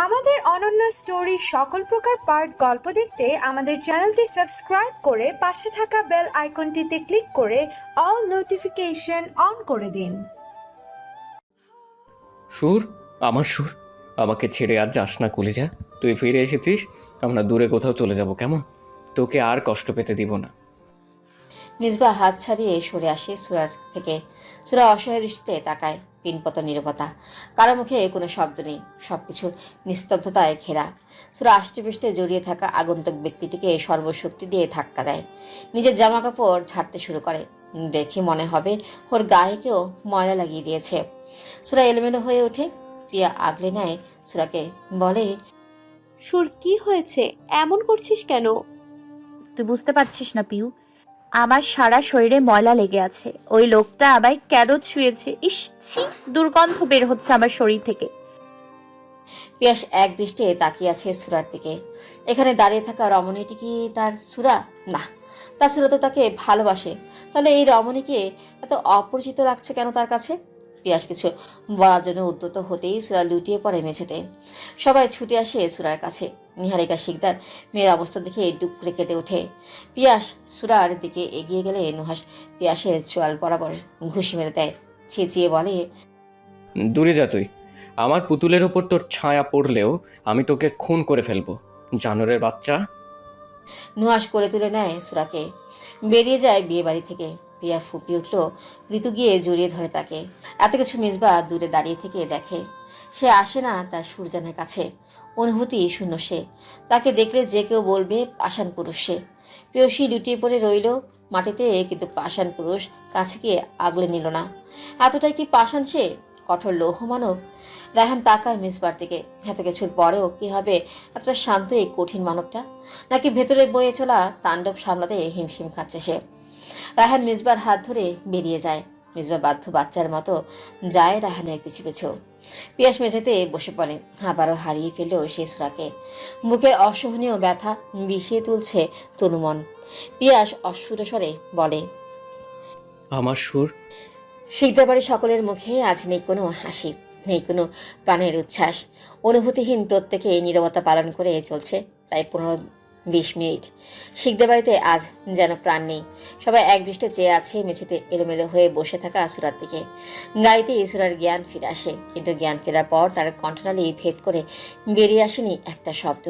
আমাদের অনন্য স্টোরি সকল প্রকার পার্ট গল্প দেখতে আমাদের চ্যানেলটি সাবস্ক্রাইব করে পাশে থাকা বেল আইকনটিতে ক্লিক করে অল নোটিফিকেশন অন করে দিন। সুর, আমার সুর, আমাকে ছেড়ে আর যাস না কলিজা। তুই ফিরে এসেছিস, আমরা দূরে কোথাও চলে যাব, কেমন? তোকে আর কষ্ট পেতে দিব না। মিসবাহ হাত ছাড়িয়ে সরে আসে সুরার থেকে। সুরা অসহায় দৃষ্টিতে তাকায়। পিনপত নীরবতা, কারো মুখে কোনো শব্দ নেই, সবকিছু নিস্তব্ধতায় ঘেরা। সুরা আষ্টেপৃষ্টে জড়িয়ে থাকা আগন্তুক ব্যক্তিটিকে সর্বশক্তি দিয়ে ধাক্কা দেয়। নিজের জামা কাপড় ঝাড়তে শুরু করে। দেখে মনে হবে ওর গায়ে কেউ ময়লা লাগিয়ে দিয়েছে। সুরা এলোমেলো হয়ে ওঠে। প্রিয়া আগলে নেয় সুরাকে, বলে, সুর, কি হয়েছে? এমন করছিস কেন? তুই বুঝতে পারছিস না পিউ, আমার সারা শরীরে ময়লা লেগে আছে। ওই লোকটা আমায় ক্যারোট শুয়েছে। ইস, ছি, দুর্গন্ধ বের হচ্ছে আমার শরীর থেকে। পিয়াস এক দৃষ্টে তাকিয়ে আছে সুরার দিকে। এখানে দাঁড়িয়ে থাকা রমণীটি কি তার সুরা? না, তার সুরা তো তাকে ভালোবাসে। তাহলে এই রমণীকে এত অপরিচিত লাগছে কেন তার কাছে? পিয়াস কিছু বলার জন্য উদ্যত হতেই সুরা লুটিয়ে পড়ে মেঝেতে। সবাই ছুটে আসে সুরার কাছে। নিহারিকা শিকদার মেয়ের অবস্থা দেখে ডুকরে কেটে ওঠে। পিয়াস সুরার দিকে এগিয়ে গেলে নুহাস পিয়াসের চোয়াল বরাবর ঘুষি মেরে দেয়। চেঁচিয়ে বলে, দূরে যা তুই। আমার পুতুলের ওপর তোর ছায়া পড়লেও আমি তোকে খুন করে ফেলবো, জানোরের বাচ্চা। নুহাস করে তুলে নেয় সুরাকে। বেরিয়ে যায় বিয়ে বাড়ি থেকে। পিয়া ফুপিয়ে উঠল। ঋতু গিয়ে জড়িয়ে ধরে তাকে। এত কিছু মিসবা দূরে দাঁড়িয়ে থেকে দেখে। সে আসে না তার সুরজানের কাছে। অনুভূতি শূন্য সে। তাকে দেখলে যে কেউ বলবে পাষাণ পুরুষ সে। প্রেয়সী লুটিয়ে পড়ে রইল মাটিতে, কিন্তু পাষাণ পুরুষ কাছে গিয়ে আগলে নিল না। এতটাই কি পাষাণ সে? কঠোর লৌহ মানব। রায়হান তাকায় মিসবার দিকে। এত কিছুর পরেও কি হবে এতটা শান্ত এই কঠিন মানবটা? নাকি ভেতরে বয়ে চলা তাণ্ডব সামলাতে হিমশিম খাচ্ছে সে? রায়হান মিসবার হাত ধরে বেরিয়ে যায়। মিসবা বাধ্য বাচ্চার মতো যায় রায়হানের পিছু পিছু। পিয়াস মেঝেতে বসে পড়ে। আবারও হারিয়ে ফেলল সে সুরাকে। বুকের অসহনীয় ব্যথা বিষিয়ে তুলছে তনুমন। পিয়াস অস্ফুট স্বরে বলে, আমার সুর। শিকদার বাড়ি সকলের মুখে আজ নেই কোনো হাসি, নেই কোনো প্রাণের উচ্ছ্বাস। অনুভূতিহীন প্রত্যেকে নীরবতা পালন করে চলছে প্রায় 15-20 মিনিট। শিকদার বাড়িতে আজ যেন প্রাণ নেই। সবাই এক দৃষ্টে চেয়ে আছে মেঝেতে এলোমেলো হয়ে বসে থাকা সুরার দিকে। গাড়িতে সুরার জ্ঞান ফিরে আসে, কিন্তু জ্ঞান ফেরার পর তার কণ্ঠনালী ভেদ করে বেরিয়ে আসেনি একটা শব্দ।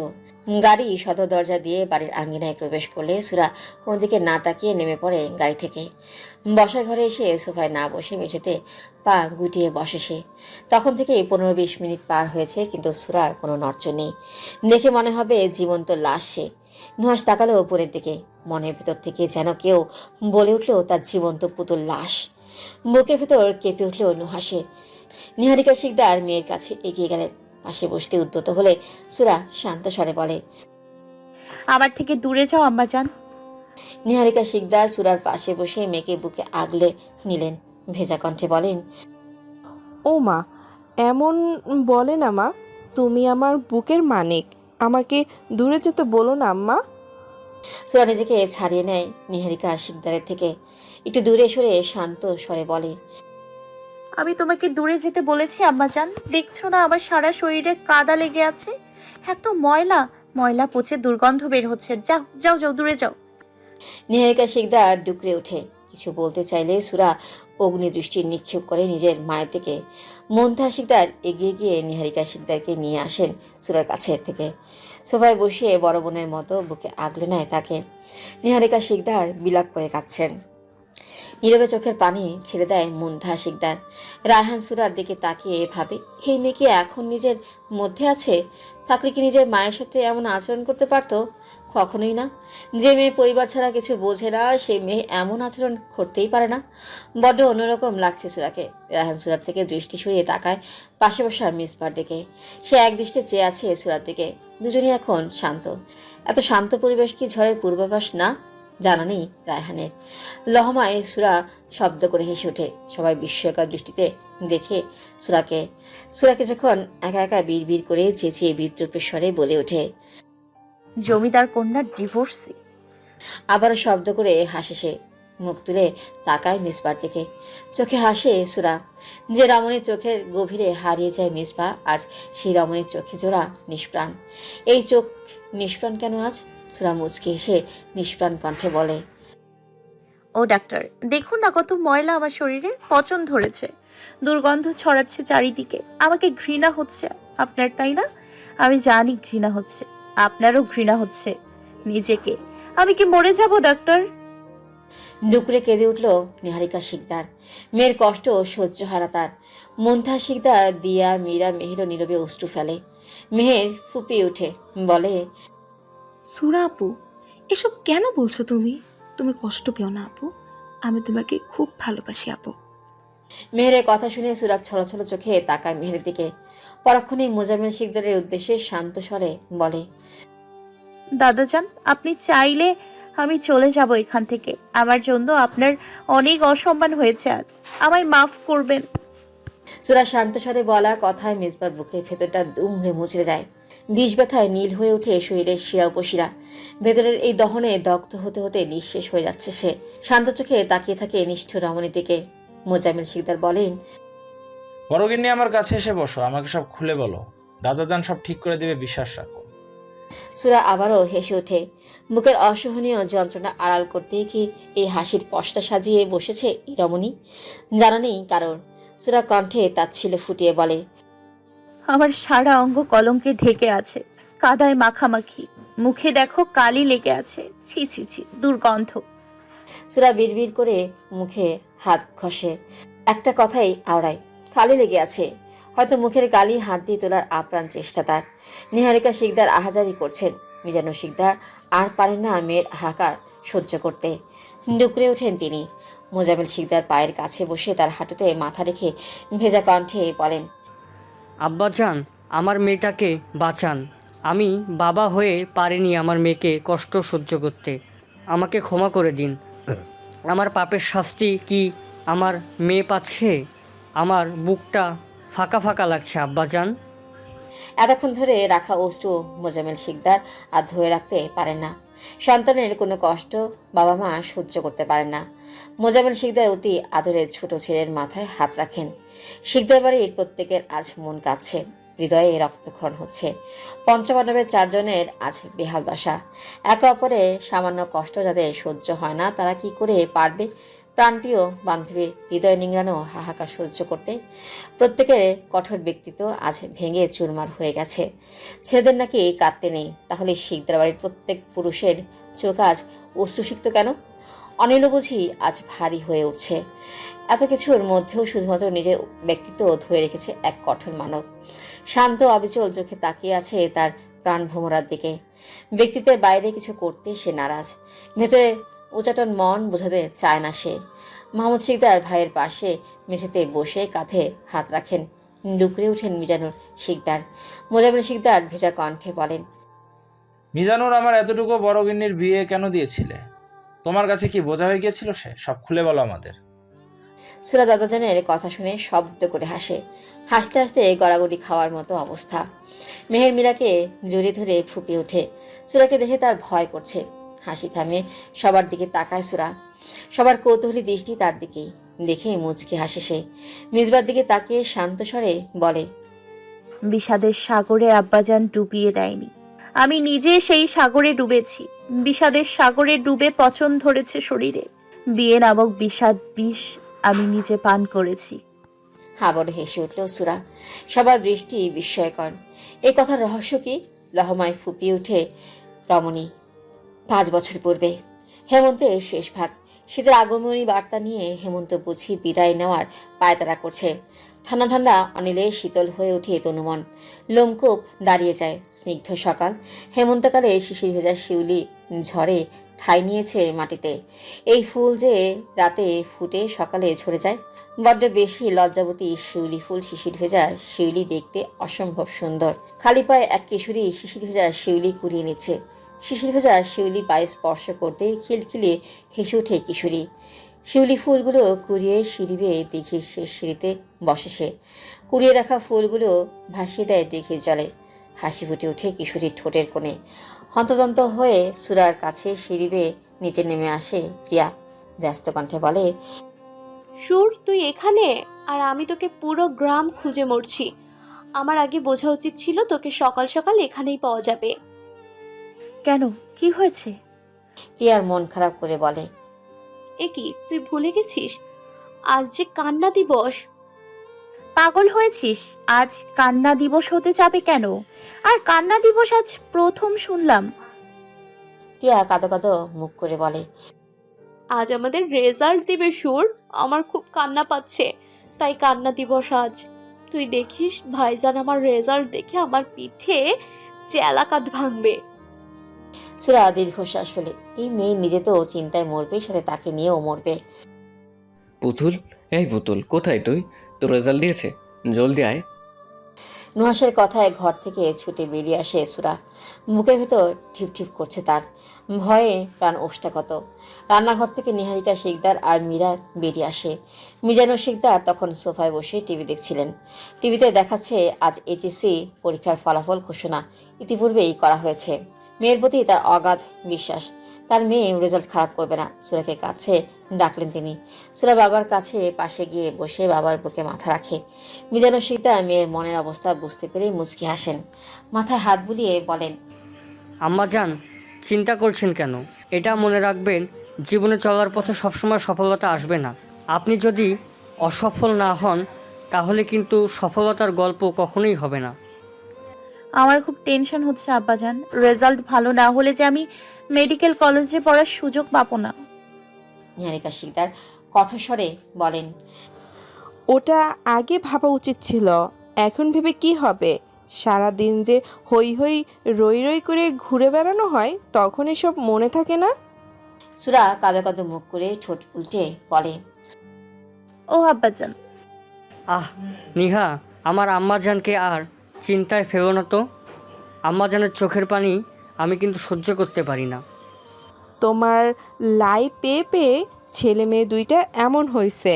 গাড়ি সদর দরজা দিয়ে বাড়ির আঙ্গিনায় প্রবেশ করলে সুরা কোনো দিকে না তাকিয়ে নেমে পড়ে গাড়ি থেকে। বসার ঘরে এসে সোফায় না বসে মেঝেতে পা গুটিয়ে বসে সে। তখন থেকে 15-20 মিনিট পার হয়েছে, কিন্তু সুরার কোনো নড়চড় নেই। দেখে মনে হবে জীবন্ত লাশ সে। নুহাস তাকালো উপরের দিকে। মনের ভেতর থেকে যেন কেউ বলে উঠল তার জীবন্ত পুতুল লাশ। বুকের ভেতর কেঁপে উঠল নুহাসের। নিহারিকা শিকদার মেয়ের কাছে এগিয়ে গেলেন। পাশে বসতে উদ্যত হলে সুরা শান্ত স্বরে বলে, আমার থেকে দূরে যাও আম্মাজান। নিহারিকা শিকদার সুরার পাশে বসে মেয়েকে বুকে আগলে নিলেন। ভেজা কণ্ঠে বলেন, ও মা, এমন বলে না মা, তুমি আমার বুকের মানিক, আমাকে দূরে যেতে বলো না আম্মা। সুরা নিজেকে ছাড়িয়ে নেয় নিহারিকা শিকদারের থেকে। একটু দূরে সরে শান্ত স্বরে বলে, আমি তোমাকে দূরে যেতে বলেছি আম্মাজান। দেখছো না আমার সারা শরীরে কাদা লেগে আছে? এত ময়লা, ময়লা পচে দুর্গন্ধ বের হচ্ছে। যাও যাও যাও, দূরে যাও। নিহারিকা শিকদার ডুকরে ওঠে। কিছু বলতে চাইলে সুরা অগ্নি দৃষ্টি নিক্ষেপ করে নিজের মায়ের দিকে। মন্থা শিকদার এগিয়ে গিয়ে নিহারিকা শিকদারকে নিয়ে আসেন সুরার কাছে থেকে। সোফায় বসিয়ে বড় বোনের মতো বুকে আগলে নেয় তাকে। নিহারিকা শিকদার বিলাপ করে কাঁদছেন। নীরবে চোখের পানি ছেড়ে দেয় মুন্থা শিকদার। রায়হান সুরার দিকে তাকিয়ে ভাবে, এই মেয়ে কি এখন নিজের মধ্যে আছে? থাকলে কি নিজের মায়ের সাথে এমন আচরণ করতে পারতো? কখনোই না। যে মেয়ে পরিবার ছাড়া কিছু বোঝে না, সেই মেয়ে এমন আচরণ করতেই পারে না। বড্ড অন্যরকম লাগছে সুরাকে। রায়হান সুরার থেকে দৃষ্টি সরিয়ে তাকায় পাশে বসা মিসবার দিকে। সে এক দৃষ্টে চেয়ে আছে সুরার দিকে। দুজনই এখন শান্ত। এত শান্ত পরিবেশ কি ঝড়ের পূর্বাভাস না? জানা নেই রায়হানের। লহমায় সুরা শব্দ করে হেসে ওঠে। সবাই বিস্ময়কর দৃষ্টিতে দেখে সুরাকে। সুরাকে যখন একা একা বিড় করে চেঁচিয়ে বিদ্রুপের স্বরে বলে ওঠে, জমিদার কন্যার ডিভোর্সি। আবারও শব্দ করে হাসে সে। মুখ তুলে তাকায় মিসবার দিকে। চোখে হাসে সুরা। যে রমণীর চোখের গভীরে হারিয়ে যায় মিসবা, আজ সেই রমণীর চোখে জোড়া নিষ্প্রাণ। এই চোখ নিষ্প্রাণ কেন আজ? সুরা মুচকি হেসে নিষ্প্রাণ কণ্ঠে বলে, ও ডাক্তার, দেখুন না কত ময়লা আমার শরীরে, পচন ধরেছে, দুর্গন্ধ ছড়াচ্ছে চারিদিকে। আমাকে ঘৃণা হচ্ছে আপনার, তাই না? আমি জানি ঘৃণা হচ্ছে, আপনারও ঘৃণা হচ্ছে নিজেকে। আমি কি মরে যাব ডাক্তার? ডুকরে কেঁদে উঠল নিহারিকা শিকদার। মেয়ের কষ্ট সহ্য হারা তার। মুনথা শিকদার, দিয়া, মীরা, মেহেরও নীরবে অশ্রু ফেলে। মেহের ফুপিয়ে উঠে বলে, সুরা আপু, এসব কেন বলছো তুমি? তুমি কষ্ট পেও না আপু, আমি তোমাকে খুব ভালোবাসি আপু। মেহেরের কথা শুনে সুরাত ছলছল চোখে তাকায় মেহেরের দিকে। পরক্ষণেই মোজাম্মেল শিকদারের উদ্দেশ্যে শান্ত স্বরে বলে, দাদাজান, আপনি চাইলে আমি চলে যাব এখান থেকে। আমার জন্য আপনার অনেক অসম্মান হয়েছে আজ, আমায় মাফ করবেন। সুরা শান্ত স্বরে বলা কথায় মিসবার বুকের ভেতরটা দুমড়ে মুচড়ে যায়। বিষ ব্যথায় নীল হয়ে ওঠে শরীরের শিরা উপশিরা। ভেতরের এই দহনে দগ্ধ হতে হতে নিঃশেষ হয়ে যাচ্ছে সে। শান্ত চোখে তাকিয়ে থাকে নিষ্ঠুর রমণীর দিকে। মোজাম্মেল শিকদার বলেন, বড়গিন্নি, আমার কাছে এসে বসো, আমাকে সব খুলে বলো। দাদাজান সব ঠিক করে দেবে, বিশ্বাস রাখো। সুরা আবারও হেসে ওঠে। বুকের অসহনীয় যন্ত্রণা আড়াল করতেই কি এই হাসির পশটা সাজিয়ে বসেছে এই রমণী? জানা নেই কারণ। সুরা কণ্ঠে তাচ্ছিল্য ফুটিয়ে বলে, আমার সারা অঙ্গ কলঙ্কে ঢেকে আছে, কাদায় মাখামাখি। মুখে দেখো কালি লেগে আছে, ছি ছি ছি, দুর্গন্ধ। সুরা বিড়বিড় করে মুখে হাত ঘষে। একটা কথাই আওড়ায়, কালি লেগে আছে। হয়তো মুখের কালি হাত দিয়ে তোলার আপ্রাণ চেষ্টা তার। নিহারিকা শিকদার আহাজারি করছেন। মিজানুর শিকদার আর পারেন না মেয়ের হাহাকার সহ্য করতে। ডুকরে ওঠেন তিনি। মোজাম্মেল শিকদার পায়ের কাছে বসে তার হাঁটুতে মাথা রেখে ভেজা কণ্ঠে বলেন, আব্বাজান, আমার মেয়েটাকে বাঁচান। আমি বাবা হয়ে পারিনি আমার মেয়েকে কষ্ট সহ্য করতে। আমাকে ক্ষমা করে দিন। আমার পাপের শাস্তি কি আমার মেয়ে পাচ্ছে? আমার বুকটা ফাঁকা ফাঁকা লাগছে আব্বাজান। এতক্ষণ ধরে রাখা অশ্রু মোজাম্মেল শিকদার আর ধরে রাখতে পারেন না। সন্তানের কোনো কষ্ট বাবা মা সহ্য করতে পারেন না। মোজাম্মেল শিকদার অতি আদরের ছোট ছেলের মাথায় হাত রাখেন। শিকদার বাড়ির প্রত্যেকের আজ মন কাঁদছে, হৃদয়ে রক্তক্ষরণ হচ্ছে। পঞ্চপাণ্ডবের 4 জনের আজ বেহাল দশা। একে অপরে সামান্য কষ্ট যাদের সহ্য হয় না, তারা কি করে পারবে প্রাণপ্রিয় বান্ধবীর হৃদয় নিংড়ানো হাহাকার সহ্য করতে? প্রত্যেকের কঠোর ব্যক্তিত্ব আজ ভেঙে চুরমার হয়ে গেছে। ছেলেদের নাকি কাঁদতে নেই, তাহলে শিকদার বাড়ির প্রত্যেক পুরুষের চোখ আজ অশ্রুসিক্ত কেন? অনিল বুঝি আজ ভারী হয়ে উঠছে। এত কিছুর মধ্যেও শুধুমাত্র নিজের ব্যক্তিত্ব ধরে রেখেছে এক কঠোর মানব। শান্ত অবিচল চোখে তাকিয়ে আছে তার প্রাণ ভোমরার দিকে। ব্যক্তিত্বের বাইরে কিছু করতে সে নারাজ। ভেতরে উচাটন মন বোঝাতে চায় না সে। মাহমুদ শিকদার ভাইয়ের পাশে মেঝেতে বসে কাঁধে হাত রাখেন। ডুকরে উঠেন মিজানুর শিকদার। মোজাম্মেল শিকদার ভেজা কণ্ঠে বলেন, মিজানুর, আমার এতটুকু বড়গিন্নির বিয়ে কেন দিয়েছিলে? তোমার কাছে কি বোঝা হয়ে গিয়েছিল সে? সব খুলে বলো আমাদের। সুরা দাদাজানের কথা শুনে শব্দ করে হাসে। হাসতে হাসতে গড়াগড়ি খাওয়ার মতো অবস্থা। মেহের মীরাকে জড়িয়ে ধরে ফুপিয়ে ওঠে। সুরাকে দেখে তার ভয় করছে। হাসি থামিয়ে সবার দিকে তাকায় সুরা। সবার কৌতূহলী দৃষ্টি তার দিকেই। দেখে মুচকি হাসে সে। মিসবার দিকে তাকিয়ে শান্ত স্বরে বলে, বিষাদের সাগরে আব্বাজান ডুবিয়ে দেয়নি, আমি নিজে সেই সাগরে ডুবেছি। বিষাদের সাগরে ডুবে পচন ধরেছে শরীরে। বিয়ে নামক বিষাদ বিষ আমি নিজে পান করেছি। হাবড়ে হেসে উঠল সুরা। সবার দৃষ্টি বিস্ময়কর। এই কথার রহস্য কি? লহমায় ফুপিয়ে উঠে রমণী। 5 বছর পূর্বে হেমন্তের শেষ ভাগ। শীতের আগমনী বার্তা নিয়ে হেমন্ত বুঝি বিদায় নেওয়ার পায়তারা করছে। ঠান্ডা ঠান্ডা অনিলে শীতল হয়ে ওঠে তনুমন। লোমকূপ দাঁড়িয়ে যায়। স্নিগ্ধ সকাল। হেমন্তকালে শিশির ভেজা শিউলি ঝড়ে ঠাঁই নিয়েছে মাটিতে। এই ফুল যে রাতে ফুটে সকালে ঝরে যায়। বড্ড বেশি লজ্জাবতী শিউলি ফুল। শিশির ভেজা শিউলি দেখতে অসম্ভব সুন্দর। খালি পায়ে এক কিশোরী শিশির ভেজা শিউলি কুড়িয়ে নিচ্ছে। শিশির ভেজা শিউলি পায়ে স্পর্শ করতেই খিলখিলিয়ে হেসে ওঠে কিশোরী। শিউলি ফুলগুলো কুড়িয়ে সিঁড়ি বেয়ে দিঘির শেষ সিঁড়িতে বসে সে। কুড়িয়ে রাখা ফুলগুলো ভাসিয়ে দেয় দিঘির জলে। হাসি ফুটে ওঠে কিশোরীর ঠোঁটের কোণে। হন্তদন্ত হয়ে সুরার কাছে সিঁড়ি বেয়ে নিচে নেমে আসে প্রিয়া। ব্যস্ত কণ্ঠে বলে, সুর তুই এখানে? আর আমি তোকে পুরো গ্রাম খুঁজে মরছি। আমার আগে বোঝা উচিত ছিল তোকে সকাল সকাল এখানেই পাওয়া যাবে। কেন, কি হয়েছে? প্রিয়ার মন খারাপ করে বলে, এ কি, তুই ভুলে গেছিস আজ যে কান্না দিবস? পাগল হয়েছিস? আজ কান্না দিবস হতে যাবে কেন? আর কান্না দিবস আজ প্রথম শুনলাম। প্রিয়া কাঁদো কাঁদো মুখ করে বলে, আজ আমাদের রেজাল্ট দিবে সুর, আমার খুব কান্না পাচ্ছে, তাই কান্না দিবস আজ। তুই দেখিস ভাইজান আমার রেজাল্ট দেখে আমার পিঠে চেলাকাত ভাঙবে। সুরা দীর্ঘশ্বাস ফেলে। এই মেয়ে নিজে তো চিন্তায় মরবে, সাথে তাকে নিয়েও মরবে। পুতুল, এই পুতুল, কোথায় তুই? তোর রেজাল্ট দিয়েছে? জলদি আয়। নুহাসের কথায় ঘর থেকে ছুটে বেরিয়ে আসে সুরা। বুকের ভেতর ঠিপ ঠিপ করছে তার, ভয়ে প্রাণ ওষ্ঠাগত। রান্নাঘর থেকে নিহারিকা শিকদার আর মীরা বেরিয়ে আসে। মিজানুর শিকদার তখন সোফায় বসে টিভি দেখছিলেন। টিভিতে দেখাচ্ছে আজ এইচএসসি পরীক্ষার ফলাফল ঘোষণা ইতিপূর্বেই করা হয়েছে। মেয়ের প্রতি তার অগাধ বিশ্বাস, তার মেয়ে রেজাল্ট খারাপ করবে না। সুরাকে কাছে ডাকলেন তিনি। সুরা বাবার কাছে পাশে গিয়ে বসে বাবার বুকে মাথা রাখে। মিজানুর শিকদার মেয়ের মনের অবস্থা বুঝতে পেরেই মুচকি হাসেন, মাথায় হাত বুলিয়ে বলেন, আম্মাজান, চিন্তা করছেন কেন? এটা মনে রাখবেন, জীবনে চলার পথে সবসময় সফলতা আসবে না। আপনি যদি অসফল না হন তাহলে কিন্তু সফলতার গল্প কখনোই হবে না। আমার খুব টেনশন হচ্ছে আব্বাজান, রেজাল্ট ভালো না হলে যে আমি মেডিকেল কলেজে পড়ার সুযোগ পাবো না। নিহারিকা শিকদার কঠোর স্বরে বলেন, ওটা আগে ভাবা উচিত ছিল, এখন ভেবে কি হবে? সারাদিন যে হই হই রই রই করে ঘুরে বেড়ানো হয়, তখন এসব মনে থাকে না। সুরা কাঁদো কাঁদো মুখ করে ঠোঁট উল্টে বলে, ও আব্বাজান। আহ নিহা, আমার আম্মাজানকে আর চিন্তায় ফেলো না তো। আম্মাজানের চোখের পানি আমি কিন্তু সহ্য করতে পারি না। তোমার লাই পেয়ে পেয়ে ছেলে মেয়ে দুইটা এমন হয়েছে,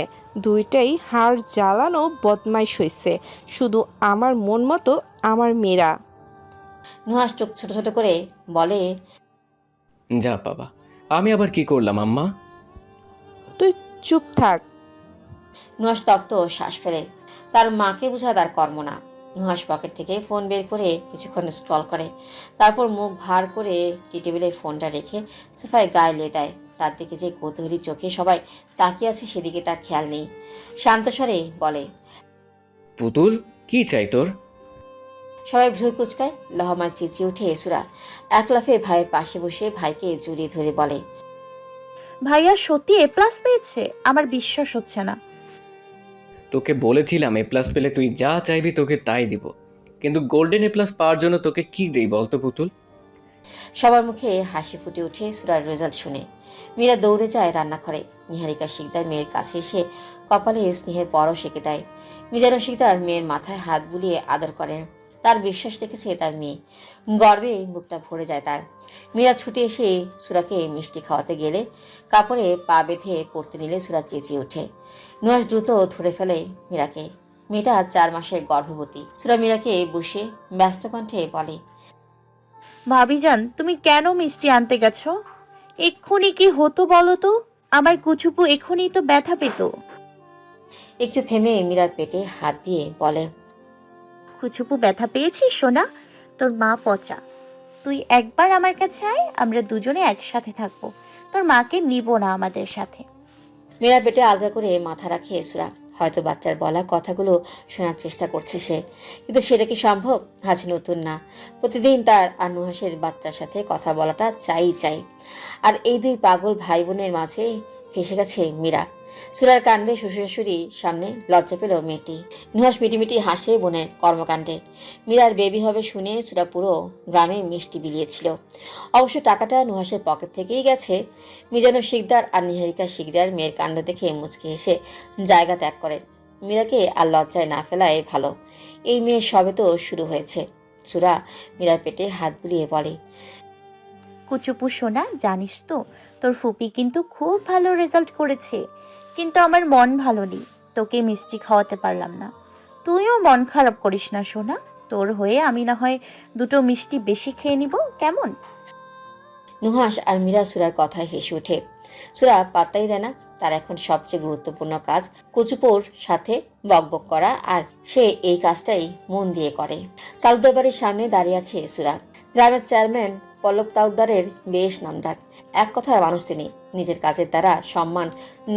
দুইটাই হাড় জ্বালানো বদমাইশ হয়েছে। শুধু আমার মন মতো আমার মেয়েরা। নুহাস চোখ ছোট ছোট করে বলে, যা বাবা, আমি আবার কি করলাম আম্মা? তুই চুপ থাক। নুহাস তপ্ত শ্বাস ফেলে। তার মাকে বোঝা তার কর্ম না। নুহাস পকেট থেকে ফোন বের করে কিছুক্ষণ স্ক্রল করে, তারপর মুখ ভার করে টি টেবিলে ফোনটা রেখে সোফায় গায়ে লে দেয়। তার দিকে যে কৌতূহলী চোখে সবাই তাকিয়ে আছে সেদিকে তার খেয়াল নেই। শান্ত স্বরে বলে, পুতুল, কি চাই তোর? সবাই ভ্রু কুচকায়। লহমায় চেঁচিয়ে উঠে সুরা এক লাফে ভাইয়ের পাশে বসে ভাইকে জড়িয়ে ধরে বলে, ভাইয়া সত্যি এ প্লাস পেয়েছে? আমার বিশ্বাস হচ্ছে না। তোকে বলেছিলাম এ প্লাস পেলে তুই যা চাইবি তোকে তাই দিব, কিন্তু গোল্ডেন এ প্লাস পাওয়ার জন্য তোকে কি দেই বলতো পুতুল? সবার মুখে হাসি ফুটে ওঠে সুরার রেজাল্ট শুনে। মীরা দৌড়ে যায় রান্নাঘরে। নিহারিকা শিকদার মেয়ের কাছে এসে কপালে স্নেহের পরশ এঁকে দেয়। মিজানুর শিকদার মেয়ের মাথায় হাত বুলিয়ে আদর করেন। তার বিশ্বাস রেখেছে তার মেয়ে, গর্বে মুখটা ভরে যায় তার। মীরা ছুটে এসে সুরাকে মিষ্টি খাওয়াতে গেলে কাপড়ে পা বেঁধে পড়তে নিলে সুরা চেঁচিয়ে ওঠে। নুহাস দ্রুত ধরে ফেলে মীরাকে। মেয়েটা 4 মাসের গর্ভবতী। সুরা মীরাকে বসে ব্যস্ত কণ্ঠে বলে, ভাবিজান, তুমি কেন মিষ্টি আনতে গেছো? এক্ষুনি কি হতো বলো তো? আমার কুচুপু এক্ষুনি তো ব্যথা পেত। একটু থেমে মীরার পেটে হাত দিয়ে বলে, কুচুপু ব্যথা পেয়েছিস সোনা? তোর মা পচা। তুই একবার আমার কাছে আয়, আমরা দুজনে একসাথে থাকবো। তোর মাকে নিব না আমাদের সাথে। মীরার পেটে আলগা করে মাথা রাখে সুরা। হয়তো বাচ্চার বলা কথাগুলো শোনার চেষ্টা করছে সে, কিন্তু সেটা কি সম্ভব? আজ নতুন না, প্রতিদিন তার আর নুহাসের বাচ্চার সাথে কথা বলাটা চাই। আর এই দুই পাগল ভাই বোনের মাঝে ফেসে গেছে মীরা। সুরার কাণ্ডে শ্বশুর শাশুড়ির সামনে লজ্জা পেল মেয়েটি। নুহাস মিটিমিটি হাসে বোনের কর্মকাণ্ডে। মীরার বেবি হবে শুনে সুরা পুরো গ্রামে মিষ্টি বিলিয়েছিল। অবশ্য টাকাটা নুহাসের পকেট থেকেই গেছে। মিজানুর শিকদার আর নিহারিকা শিকদার মেয়ের কাণ্ড দেখে মুচকি হেসে জায়গা ত্যাগ করে। মীরাকে আর লজ্জায় না ফেলায় ভালো। এই মেয়ের সবে তো শুরু হয়েছে। সুরা মীরার পেটে হাত বুলিয়ে বলে, কুচুপু সোনা, জানিস তো তোর ফুপি কিন্তু খুব ভালো রেজাল্ট করেছে, কিন্তু আমার মন ভালো নেই, তোকে মিষ্টি খাওয়াতে পারলাম না। তুইও মন খারাপ করিস না সোনা, তোর হয়ে আমি না হয় 2টো মিষ্টি বেশি খেয়ে নিব, কেমন? নুহাস আর মীরা সুরার কথায় হেসে ওঠে। সুরা পাত্তাই দেয় না, তার এখন সবচেয়ে গুরুত্বপূর্ণ কাজ কচুপোর সাথে বকবক করা, আর সে এই কাজটাই মন দিয়ে করে। তালুকদার বাড়ির সামনে দাঁড়িয়ে আছে সুরা। গ্রামের চেয়ারম্যান পল্লব তালুকদারের বেশ নামডাক। এক কথায় মানুষ তিনি, নিজের কাজের দ্বারা সম্মান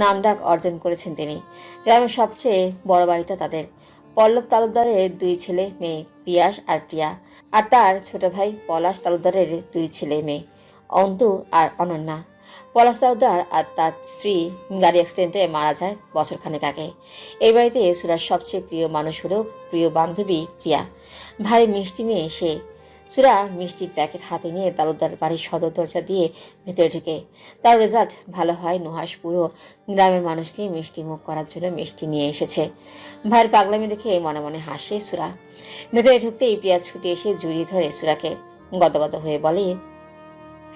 নামডাক অর্জন করেছেন তিনি। গ্রামের সবচেয়ে বড় বাড়িটা তাদের। পল্লব তালুকদারের 2 ছেলে মেয়ে, পিয়াস আর প্রিয়া, আর তার ছোট ভাই পলাশ তালুকদারের 2 ছেলে মেয়ে, অন্তু আর অনন্যা। পলাশ তালুকদার আর তার স্ত্রী গাড়ি অ্যাক্সিডেন্টে মারা যায় বছরখানেক আগে। এই বাড়িতে সুরার সবচেয়ে প্রিয় মানুষ হলো প্রিয় বান্ধবী প্রিয়া। ভারী মিষ্টি মেয়ে সে। সুরা মিষ্টির প্যাকেট হাতে নিয়ে তালুকদার বাড়ির সদর দরজা দিয়ে ভেতরে ঢুকে। তার রেজাল্ট ভালো হয়, নুহাস পুরো গ্রামের মানুষকে মিষ্টি মুখ করার জন্য মিষ্টি নিয়ে এসেছে। ভাইয়ের পাগলামি দেখে মনে মনে হাসে সুরা। ভেতরে ঢুকতেই প্রিয়া ছুটে এসে জড়িয়ে ধরে সুরাকে, গদগদ হয়ে বলে,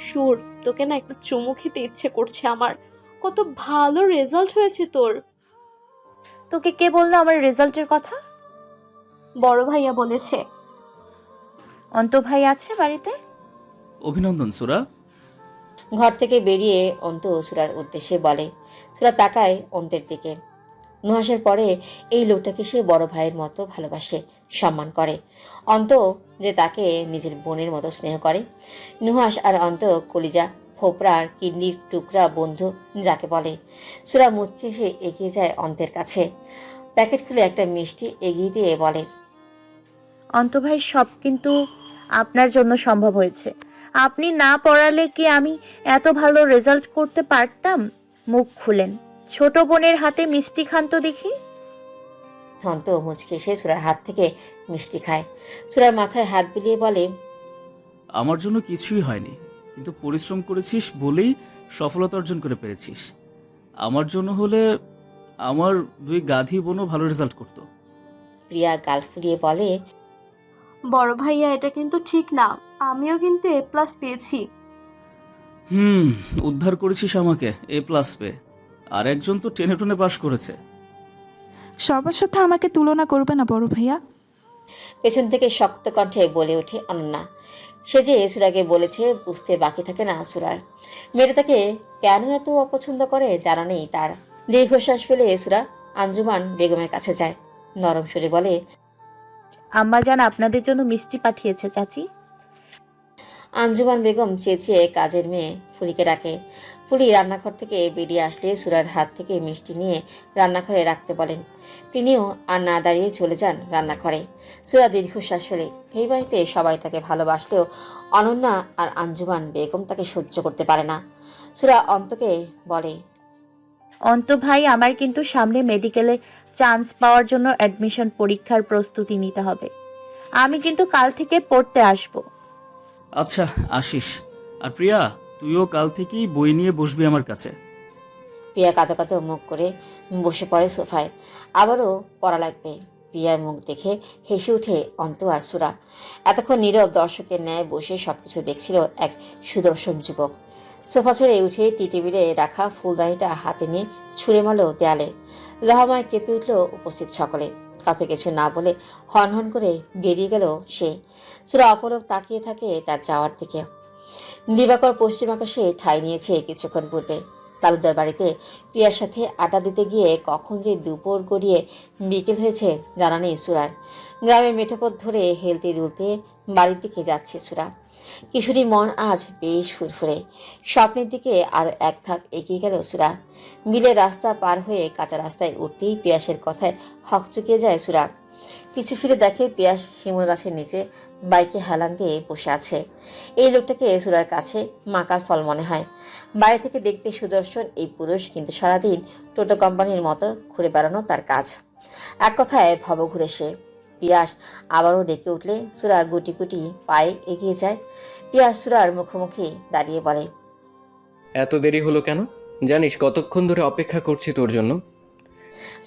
সুর, তোকে না একটা চুমু খেতে ইচ্ছে করছে আমার। কত ভালো রেজাল্ট হয়েছে তোর। তোকে কে বললো আমার রেজাল্টের কথা? বড় ভাইয়া বলেছে। অন্ত ভাই আছে বাড়িতে? অভিনন্দন সুরা। ঘর থেকে বেরিয়ে অন্ত সুরার উদ্দেশ্যে বলে। সুরা তাকায় অন্তের দিকে। নুহাসের পরে এই লোকটাকে সে বড় ভাইয়ের মতো ভালোবাসে, সম্মান করে। অন্ত যে তাকে নিজের বোনের মতো স্নেহ করে। নুহাস আর অন্ত কলিজা, ফোপড়ার কিডনির টুকরা বন্ধু যাকে বলে। সুরা মুচকি এসে এগিয়ে যায় অন্তের কাছে। প্যাকেট খুলে একটা মিষ্টি এগিয়ে দিয়ে বলে, অন্ত ভাই, সব কিন্তু আপনার জন্য সম্ভব হয়েছে। আপনি না পড়ালে কি আমি এত ভালো রেজাল্ট করতে পারতাম? মুখ খুলেন, ছোট বোনের হাতে মিষ্টি খান তো দেখি। অন্ত মুচকি এসে সুরার হাত থেকে মিষ্টি খায়। সুরার মাথায় হাত বুলিয়ে বলে, আমার জন্য কিছুই হয়নি, কিন্তু পরিশ্রম করেছিস বলেই সফলতা অর্জন করে পেরেছিস। আমার জন্য হলে আমার 2 গাধি বোনও ভালো রেজাল্ট করতো। প্রিয়া গাল ফুলিয়ে বলে, বড় ভাইয়া, এটা কিন্তু ঠিক না। আমিও কিন্তু A+ পেয়েছি। উদ্ধার করেছিস আমাকে A+ পেয়ে। আর একজন তো টেনে টুনে পাশ করেছে। সবার সাথে আমাকে তুলনা করবে না বড় ভাইয়া। পেছন থেকে শক্ত কণ্ঠে বলে ওঠে অনন্যা। সে যে সুরাকে বলেছে বুঝতে বাকি থাকে না সুরার। মেয়েটা তাকে কেন এত অপছন্দ করে জানা নেই তার। দীর্ঘশ্বাস ফেলে সুরা আঞ্জুমান বেগমের কাছে যায়। নরম সুরে বলে, আম্মা জান আপনাদের জন্য মিষ্টি পাঠিয়েছে চাচি। আঞ্জুমান বেগম চেঁচিয়ে কাজের মেয়ে ফুলিকে ডাকে। ফুলি রান্নাঘর থেকে বেরিয়ে আসলে সুরার হাত থেকে মিষ্টি নিয়ে রান্নাঘরে রাখতে বলেন। তিনিও আর না দাঁড়িয়ে চলে যান রান্নাঘরে। সুরা দীর্ঘশ্বাস ফেলে। এই বাড়িতে সবাই তাকে ভালোবাসলেও অনন্যা আর আঞ্জুমান বেগম তাকে সহ্য করতে পারে না। সুরা অন্তকে বলে, অন্ত ভাই, আমার কিন্তু সামনে মেডিকেলে চান্স পাওয়ার জন্য অ্যাডমিশন পরীক্ষার প্রস্তুতি নিতে হবে। আমি কিন্তু কাল থেকে পড়তে আসব। আচ্ছা, আসিস। আর প্রিয়া, তুইও কাল থেকেই বই নিয়ে বসবি আমার কাছে। প্রিয়া কাঁদো কাঁদো মুখ করে বসে পড়ে সোফায়। আবারও পড়া লাগবে। প্রিয়ার মুখ দেখে হেসে উঠে অন্ত আর সুরা। এতক্ষণ নীরব দর্শকের ন্যায় বসে সবকিছু দেখছিল এক সুদর্শন যুবক। সোফা ছেড়ে উঠে টি টেবিলে রাখা ফুলদানিটা হাতে নিয়ে ছুঁড়ে মারল দেয়ালে। লহামায় কেঁপে উঠল উপস্থিত সকলে। কাউকে কিছু না বলে হনহন করে বেরিয়ে গেল সে। সুরা অপলক তাকিয়ে থাকে তার যাওয়ার দিকে। দিবাকর পশ্চিম আকাশে ঠাঁই নিয়েছে কিছুক্ষণ পূর্বে। তালুকদার বাড়িতে প্রিয়ার সাথে আড্ডা দিতে গিয়ে কখন যে দুপুর গড়িয়ে বিকেল হয়েছে জানা নেই সুরার। গ্রামের মেঠোপথ ধরে হেলতে দুলতে বাড়ির দিকে যাচ্ছে সুরা। কিশোরী মন আজ বেশ ফুরফুরে। স্বপ্নের দিকে আরো এক ধাপ এগিয়ে গেল সুরা। বিলের রাস্তা পার হয়ে কাঁচা রাস্তায় উঠতেই পিয়াসের কথায় হকচকিয়ে যায় সুরা। পিছু ফিরে দেখে পিয়াস শিমুল গাছের নিচে বাইকে হেলান দিয়ে বসে আছে। এই লোকটাকে সুরার কাছে মাকাল ফল মনে হয়। বাইরে থেকে দেখতে সুদর্শন এই পুরুষ, কিন্তু সারাদিন টোটো কোম্পানির মতো ঘুরে বেড়ানো তার কাজ। এক কথায় ভবঘুরে সে। পিয়াস আবারও ডেকে উঠলে সুরা গুটি গুটি পায়ে এগিয়ে যায়। পিয়াস সুরার মুখোমুখি দাঁড়িয়ে বলে, এত দেরি হলো কেন? জানিস কতক্ষণ ধরে অপেক্ষা করছি তোর জন্য।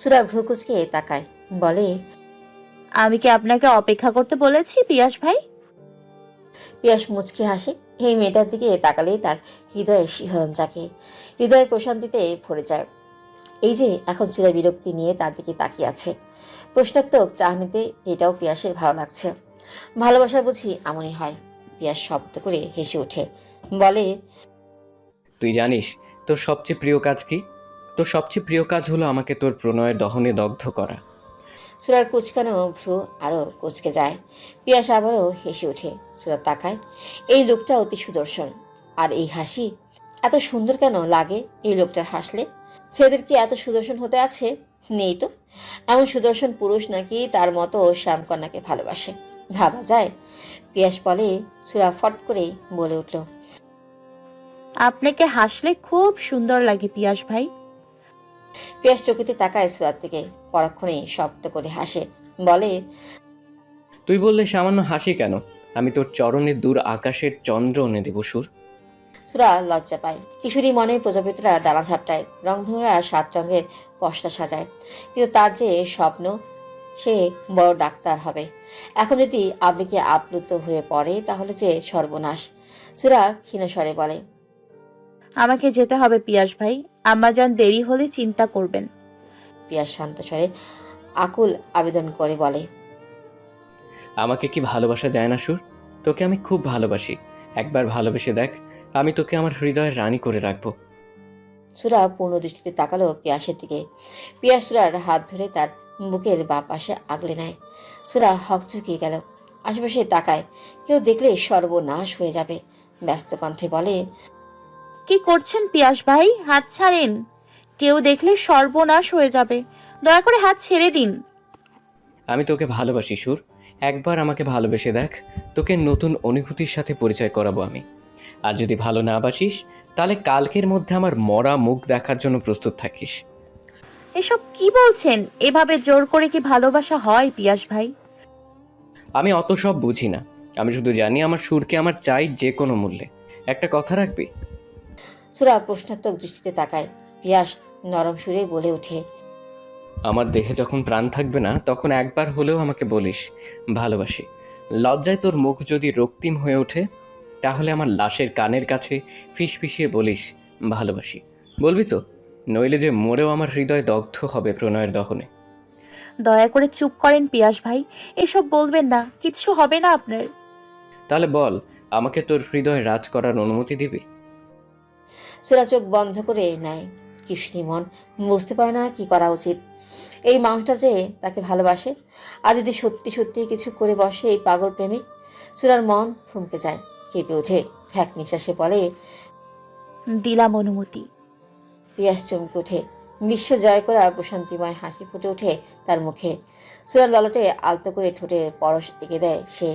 সুরা ভ্রুকুচকে তাকায়, বলে, আমি কি আপনাকে অপেক্ষা করতে বলেছি পিয়াস ভাই? পিয়াস মুচকি হাসে। এই মেয়েটার দিকে তাকালেই তার হৃদয়ে শিহরণ জাগে, হৃদয়ে প্রশান্তিতে ভরে যায়। এই যে এখন সুরা বিরক্তি নিয়ে তার দিকে তাকিয়ে আছে। প্রশ্নাত্মক চাহনিতে এটাও পিয়াসের ভালো লাগছে। ভালোবাসা বুঝি এমনই হয়। পিয়াস শব্দ করে হেসে ওঠে, বলে, তুই জানিস তোর সবচেয়ে প্রিয় কাজ কি? তোর সবচেয়ে প্রিয় কাজ হলো আমাকে তোর প্রণয়ের দহনে দগ্ধ করা। সুরার কুচকানো ভ্রু আরও কুচকে যায়। পিয়াস আবারও হেসে ওঠে। সুরা তাকায়, এই লোকটা অতি সুদর্শন। আর এই হাসি এত সুন্দর কেন লাগে এই লোকটার হাসলে? ছেলেদের কি এত সুদর্শন হতে আছে? নেই তো। এমন সুদর্শন পুরুষ নাকি তার মতো শ্যামকন্যাকে ভালোবাসে, ভাবা যায়? পিয়াস বলে। সুরা ফট করে বলে উঠল, আপনাকে হাসলে খুব সুন্দর লাগে পিয়াস ভাই। পিয়াস চোখেতে তাকায় সুরার দিকে, পরক্ষণেই শব্দ করে হাসে, বলে, তুই বললে সামান্য হাসি কেন? আমি তোর চরণে দূর আকাশের চন্দ্র এনে দেব সুর। সুরা লজ্জা পায়। কিশোরী মনে প্রজাপতিরা ডানা ঝাপটায়, রংধনুরা 7 রঙের পশটা সাজায়, কিন্তু তার যে স্বপ্ন সে বড় ডাক্তার হবে। এখন যদি আবেগে আপ্লুত হয়ে পড়ে তাহলে যে সর্বনাশ। সুরা ক্ষীণস্বরে বলে, আমাকে যেতে হবে পিয়াস ভাই, আম্মাজান দেরি হলে চিন্তা করবেন। পিয়াস শান্ত স্বরে আকুল আবেদন করে বলে, আমাকে কি ভালোবাসা যায় না সুর? তোকে আমি খুব ভালোবাসি। একবার ভালোবেসে দেখ, আমি তোকে আমার হৃদয়ের রানী করে রাখবো। সুরা পূর্ণ দৃষ্টিতে তাকালো পিয়াসের দিকে। পিয়াস সুরার হাত ধরে তার বুকের বাঁ পাশে আগলে নেয়। সুরা হকচকিয়ে গেল। আশেপাশে তাকায়, কেউ দেখলে সর্বনাশ হয়ে যাবে। ব্যস্ত কণ্ঠে বলে, কি করছেন পিয়াস ভাই? হাত ছাড়েন, কেউ দেখলে সর্বনাশ হয়ে যাবে। দয়া করে হাত ছেড়ে দিন। আমি তোকে ভালোবাসি সুর। একবার আমাকে ভালোবেসে দেখ, তোকে নতুন অনুভূতির সাথে পরিচয় করাবো আমি। আর যদি ভালো না বাসিস তাহলে কালকের মধ্যে আমার মরা মুখ দেখার জন্য প্রস্তুত থাকিস। এসব কি বলছেন? এভাবে জোর করে কি ভালোবাসা হয় পিয়াস ভাই? আমি অত সব বুঝি না। আমি শুধু জানি আমার সুরকে আমার চাই যে কোনো মূল্যে। একটা কথা রাখবি? সুরা প্রশ্নাত্মক দৃষ্টিতে তাকায়। পিয়াস নরম সুরে বলে ওঠে, আমার দেহে যখন প্রাণ থাকবে না তখন একবার হলেও আমাকে বলিস ভালোবাসি। লজ্জায় তোর মুখ যদি রক্তিম হয়ে ওঠে তাহলে আমার লাশের কানের কাছে ফিসফিসিয়ে বলিস ভালোবাসি। বলবি তো? নইলে যে মরেও আমার হৃদয় দগ্ধ হবে প্রণয়ের দহনে। দয়া করে চুপ করেন পিয়াস ভাই, এসব বলবেন না, কিচ্ছু হবে না আপনার। তাহলে বল, আমাকে তোর হৃদয় রাজ করার অনুমতি দিবি? সুরা চোখ বন্ধ করে নেয়। কিশোরী মন বুঝতে পারে না কি করা উচিত। এই মানুষটা যে তাকে ভালোবাসে, আর যদি সত্যি সত্যি কিছু করে বসে এই পাগল প্রেমিক। সুরার মন থমকে যায়, কেঁপে ওঠে, এক নিঃশ্বাসে বলে, দিলাম অনুমতি। পিয়াস চমকে ওঠে। বিশ্ব জয় করা প্রশান্তিময় হাসি ফুটে ওঠে তার মুখে। সুরার ললাটে আলতো করে ঠোঁটে পরশ এঁকে দেয় সে।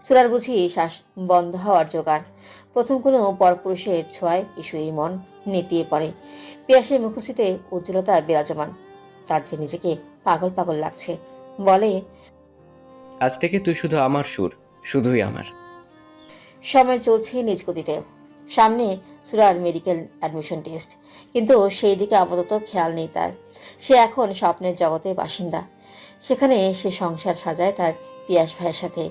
সুরার বুঝি শ্বাস বন্ধ হওয়ার জোগাড়। প্রথম কোনো পরপুরুষের ছোঁয়ায় কিশোরীর মন নেতিয়ে পড়ে। পিয়াসের মুখশ্রীতে উজ্জ্বলতা বিরাজমান। তার যে নিজেকে পাগল পাগল লাগছে। বলে, আজ থেকে তুই শুধু আমার সুর, শুধুই আমার। সময় চলছে নিজ গতিতে। সামনে সুরার মেডিকেল অ্যাডমিশন টেস্ট, কিন্তু সেই দিকে আপাতত খেয়াল নেই তার। সে এখন স্বপ্নের জগতের বাসিন্দা। সেখানে সে সংসার সাজায় তার পিয়াস ভাইয়ের সাথে।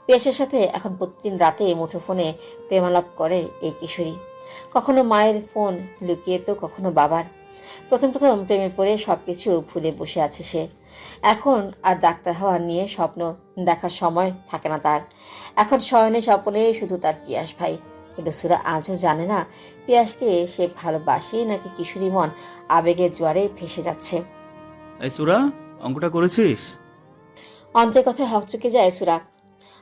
পিয়াসের সাথে এখন প্রতিদিন রাতে মুঠোফোনে প্রেমালাপ করে এই কিশোরী। কখনো মায়ের ফোন লুকিয়ে তো কখনো বাবার। প্রথম প্রথম প্রেমে পড়ে সব কিছু ভুলে বসে আছে সে। এখন আর ডাক্তার হওয়ার নিয়ে স্বপ্ন দেখার সময় থাকে না তার। এখন শয়নে স্বপ্নে শুধু তার পিয়াস ভাই। কিন্তু সুরা আজও জানে না পিয়াসকে সে ভালোবাসে নাকি কিশোরী মন আবেগের জোয়ারে ভেসে যাচ্ছে। এই সুরা, অঙ্কটা করেছিস? অন্তের কথায় হকচকে যায় সুরা।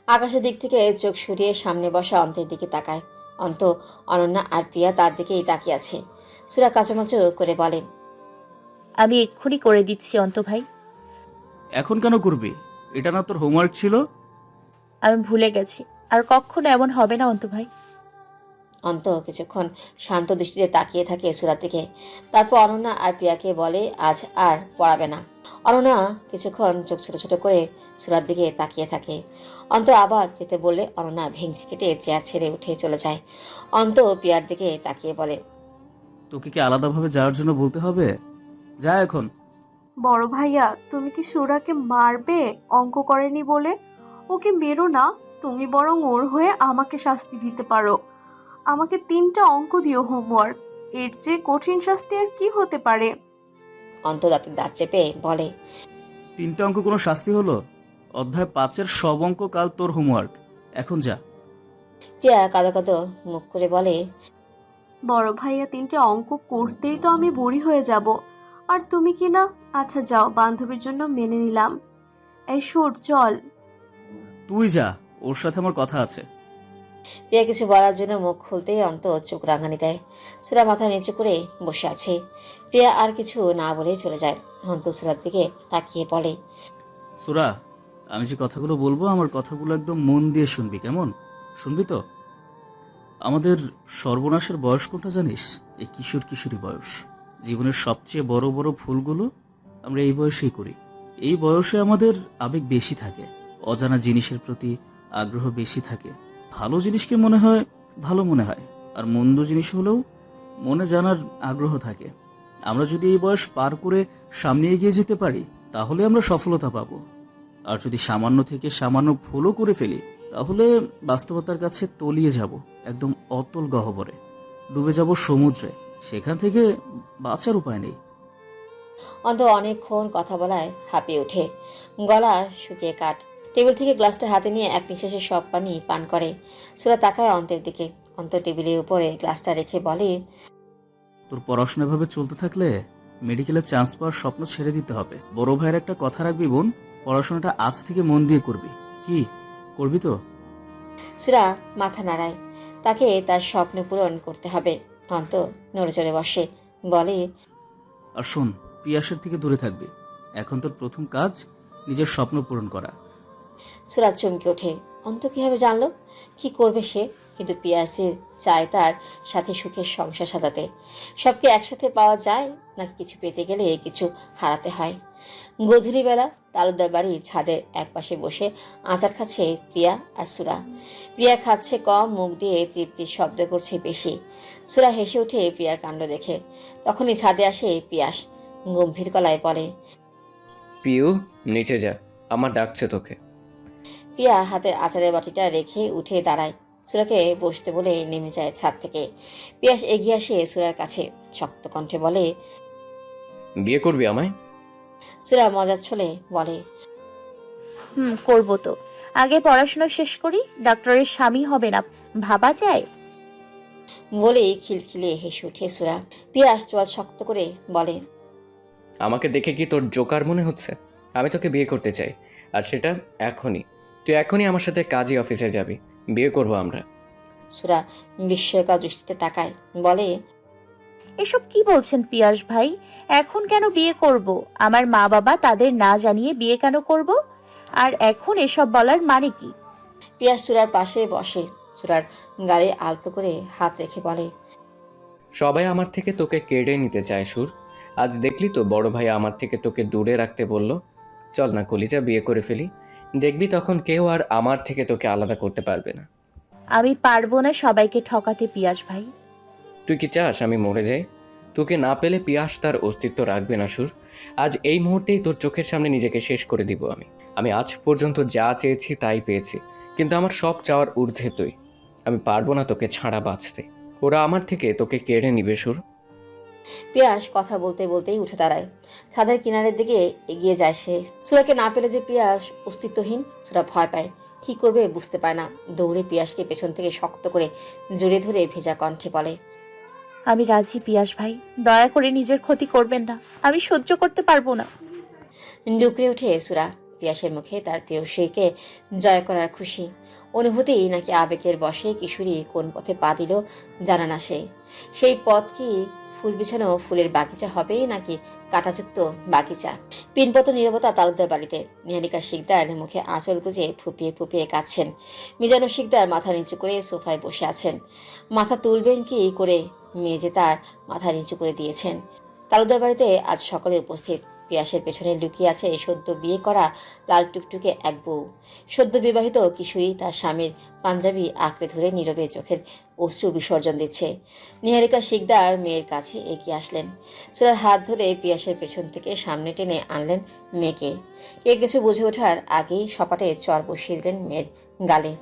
আকাশের দিক থেকে চোখ সরিয়ে সামনে বসা অন্তের দিকে তাকায়। অন্ত, অনন্যা আর প্রিয়া তার দিকেই তাকিয়ে আছে। সুরা কাচুমাচু করে বলে, আমি এক্ষুনি করে দিচ্ছি অন্ত ভাই। এখন কেন করবি? এটা না তোর হোমওয়ার্ক ছিল? আমি ভুলে গেছি, আর কখনো এমন হবে না অন্ত ভাই। অন্ত কিছুক্ষণ শান্ত দৃষ্টিতে তাকিয়ে থাকে সুরার দিকে। তারপর অনন্যা আর প্রিয়াকে বলে আজ আর পড়াবে না। অনন্যা কিছুক্ষণ চোখ ছোট ছোট করে সুরার দিকে তাকিয়ে থাকে। অন্ত আবার যেতে বললে অনন্যা ভেঙচি কেটে চেয়ার ছেড়ে উঠে চলে যায়। অন্ত প্রিয়ার দিকে তাকিয়ে বলে, তোকে কি আলাদাভাবে যাওয়ার জন্য বলতে হবে? যা এখন। বড় ভাইয়া, তুমি কি সুরাকে মারবে অঙ্ক করেনি বলে? ওকে মেরো না, তুমি বরং ওর হয়ে আমাকে শাস্তি দিতে পারো। আমাকে 3টা অঙ্ক দিও হোমওয়ার্ক, এর চেয়ে কঠিন শাস্তি আর কি হতে পারে? অন্ত দাঁতের দাঁত চেপে বলে, 3টা অঙ্ক কোনো শাস্তি হলো? অধ্যায় 5-এর সব অঙ্ক কাল তোর হোমওয়ার্ক। এখন যা। প্রিয়া কাঁদো কাঁদো মুখ করে বলে, বড় ভাইয়া 3টে অঙ্ক করতেই তো আমি বুড়ি হয়ে যাব, আর তুমি কি না? আচ্ছা যাও, বান্ধবীর জন্য মেনে নিলাম। এই সুর, চল। তুই যা, ওর সাথে আমার কথা আছে। প্রিয়া কিছু বলার জন্য মুখ খুলতেই অন্ত চোখ রাঙানি দেয়। সুরা মাথা নিচু করে বসে আছে। প্রিয়া আর কিছু না বলে চলে যায়। অন্ত সুরার দিকে তাকিয়ে বলে, সুরা, আমি যে কথাগুলো বলবো আমার কথাগুলো একদম মন দিয়ে শুনবি, কেমন? শুনবি তো? আমাদের সর্বনাশের বয়স কোনটা জানিস? এই কিশোর কিশোরী বয়স। জীবনের সবচেয়ে বড় বড় ভুলগুলো আমরা এই বয়সেই করি। এই বয়সে আমাদের আবেগ বেশি থাকে, অজানা জিনিসের প্রতি আগ্রহ বেশি থাকে। ভালো জিনিসকে মনে হয় ভালো মনে হয়, আর মন্দ জিনিস হলেও মনে জানার আগ্রহ থাকে। আমরা যদি এই বয়স পার করে সামনে এগিয়ে যেতে পারি তাহলে আমরা সফলতা পাবো। আর যদি সামান্য থেকে সামান্য ভুলও করে ফেলি তাহলে বাস্তবতার কাছে তলিয়ে যাব, একদম অতল গহ্বরে ডুবে যাব সমুদ্রে। সেখান থেকে বাঁচার উপায় নেই। অন্ত অনেকক্ষণ কথা বলায় হাঁপিয়ে ওঠে, গলা শুকিয়ে কাট। টেবিল থেকে গ্লাসটা হাতে নিয়ে এক নিঃশ্বাসে সব পানি পান করে। সুরা তাকায় অন্তের দিকে। অন্ত টেবিলের উপরে গ্লাসটা রেখে বলে, তোর পড়াশোনা ভাবে চলতে থাকলে মেডিকেলে চান্স পাওয়ার স্বপ্ন ছেড়ে দিতে হবে। বড় ভাইয়ের একটা কথা রাখবি বোন, পড়াশোনাটা আজ থেকে মন দিয়ে করবি। কি করবি তো? সুরা মাথা নাড়ায়। তাকে তার স্বপ্ন পূরণ করতে হবে। অন্ত নড়ে চড়ে বসে, বলে, আর শোন, পিয়াসের থেকে দূরে থাকবি। এখন তোর প্রথম কাজ নিজের স্বপ্ন পূরণ করা। সুরা চমকে ওঠে। অন্ত কিভাবে জানলো? কি করবে সে? কিন্তু পিয়াসে চায় তার সাথে সুখের সংসার সাজাতে। সবকে একসাথে পাওয়া যায় নাকি কিছু পেতে গেলে কিছু হারাতে হয়? গধূলি বেলা তালুকদার বাড়ির ছাদের একপাশে বসে আচার খাচ্ছে প্রিয়া আর সুরা। প্রিয়া খাচ্ছে কম, মুখ দিয়ে তৃপ্তির শব্দ করছে বেশি। সুরা হেসে ওঠে প্রিয়ার কাণ্ড দেখে। তখনই ছাদে আসে পিয়াস, গম্ভীর গলায় বলে, পিউ, নিচে যা, আমার ডাকছে তোকে। প্রিয়া হাতের আচারের বাটিটা রেখে উঠে দাঁড়ায়। সুরাকে বসতে বলে নেমে যায় ছাদ থেকে। পিয়াস এগিয়ে আসে সুরার কাছে, শক্ত কণ্ঠে বলে, বিয়ে করবি আমায়? সুরা মজার ছলে বলে, করবো তো। আগে পড়াশোনা শেষ করি, ডাক্তারের স্বামী হবে না ভাবা যায়? বলেই খিলখিলিয়ে হেসে উঠে সুরা। পিয়াস চোয়াল শক্ত করে বলে, আমাকে দেখে কি তোর জোকার মনে হচ্ছে? আমি তোকে বিয়ে করতে চাই, আর সেটা এখনই। তুই এখনই আমার সাথে কাজী অফিসে যাবি, বিয়ে করবো আমরা। সুরা বিস্ময়কর দৃষ্টিতে তাকায়, বলে, এসব কি বলছেন পিয়াস ভাই? এখন কেন বিয়ে করব? আমার মা বাবা তাদের না জানিয়ে বিয়ে কেন করব? আর এখন এসব বলার মানে কি? পিয়াস সুরার পাশে বসে, সুরার গালে আলতো করে হাত রেখে বলে, সবাই আমার থেকে তোকে কেড়ে নিতে চায় সুর। আজ দেখলি তো বড় ভাই আমার থেকে তোকে দূরে রাখতে বলল। চল না কলিজা, বিয়ে করে ফেলি। দেখবি তখন কেউ আর আমার থেকে তোকে আলাদা করতে পারবে না। আমি পারবো না সবাইকে ঠকাতে পিয়াস ভাই। তুই কি চাস আমি মরে যাই? তোকে না পেলে পিয়াস তার অস্তিত্ব রাখবে না সুর। আজ এই মুহূর্তেই তোর চোখের সামনে নিজেকে শেষ করে দিব আমি। আমি আজ পর্যন্ত যা চেয়েছি তাই পেয়েছি, কিন্তু আমার সব চাওয়ার ঊর্ধ্বে তুই। আমি পারবো না তোকে ছাড়া বাঁচতে। ওরা আমার থেকে তোকে কেড়ে নিবে সুর। পিয়াস কথা বলতে বলতেই উঠে দাঁড়ায়। ছাদের কিনারের দিকে এগিয়ে যায় সে। সুরাকে না পেলে যে পিয়াস অস্তিত্বহীন, সুরা ভয় পায়। কি করবে বুঝতে পারে না। দৌড়ে পিয়াসকে পেছন থেকে শক্ত করে জড়িয়ে ধরে ভেজা কণ্ঠে বলে, আমি রাজি পিয়াস ভাই, দয়া করে নিজের ক্ষতি করবেন না, আমি সহ্য করতে পারবো না। ডুকরে ওঠে সুরা। পিয়াসের মুখে তার প্রেয়সীকে জয় করার খুশি অনুভূতি নাকি আবেগের বশে কিশোরী কোন পথে পা দিল জানা না সে। সেই পথ কি ফুল বিছানো ফুলের বাগিচা হবে নাকি কাঁটাযুক্ত বাগিচা? পিনপত নীরবতা তালুকদার বাড়িতে। নিহারিকা শিকদার মুখে আঁচল গুজে ফুপিয়ে ফুপিয়ে কাঁদছেন। মিজানুর শিকদার মাথা নিচু করে সোফায় বসে আছেন। মাথা তুলবেন কি করে, মেজে তার মাথা নিচু করে দিয়েছেন। তালুকদার বাড়িতে আজ সকলে উপস্থিত। পিয়াসের পেছনে লুকিয়ে আছে সদ্য বিয়ে করা লাল টুকটুকে এক বউ। সদ্য বিবাহিত কিশোরী তার স্বামীর পাঞ্জাবি আঁকড়ে ধরে নীরবে চোখের অশ্রু বিসর্জন দিচ্ছে। নিহারিকা শিকদার মেয়ের কাছে এগিয়ে আসলেন। সুরার হাত ধরে পিয়াসের পেছন থেকে সামনে টেনে আনলেন মেয়েকে। কে কিছু বুঝে ওঠার আগেই সপাটে চর বসিয়ে দিলেন মেয়ের গালে।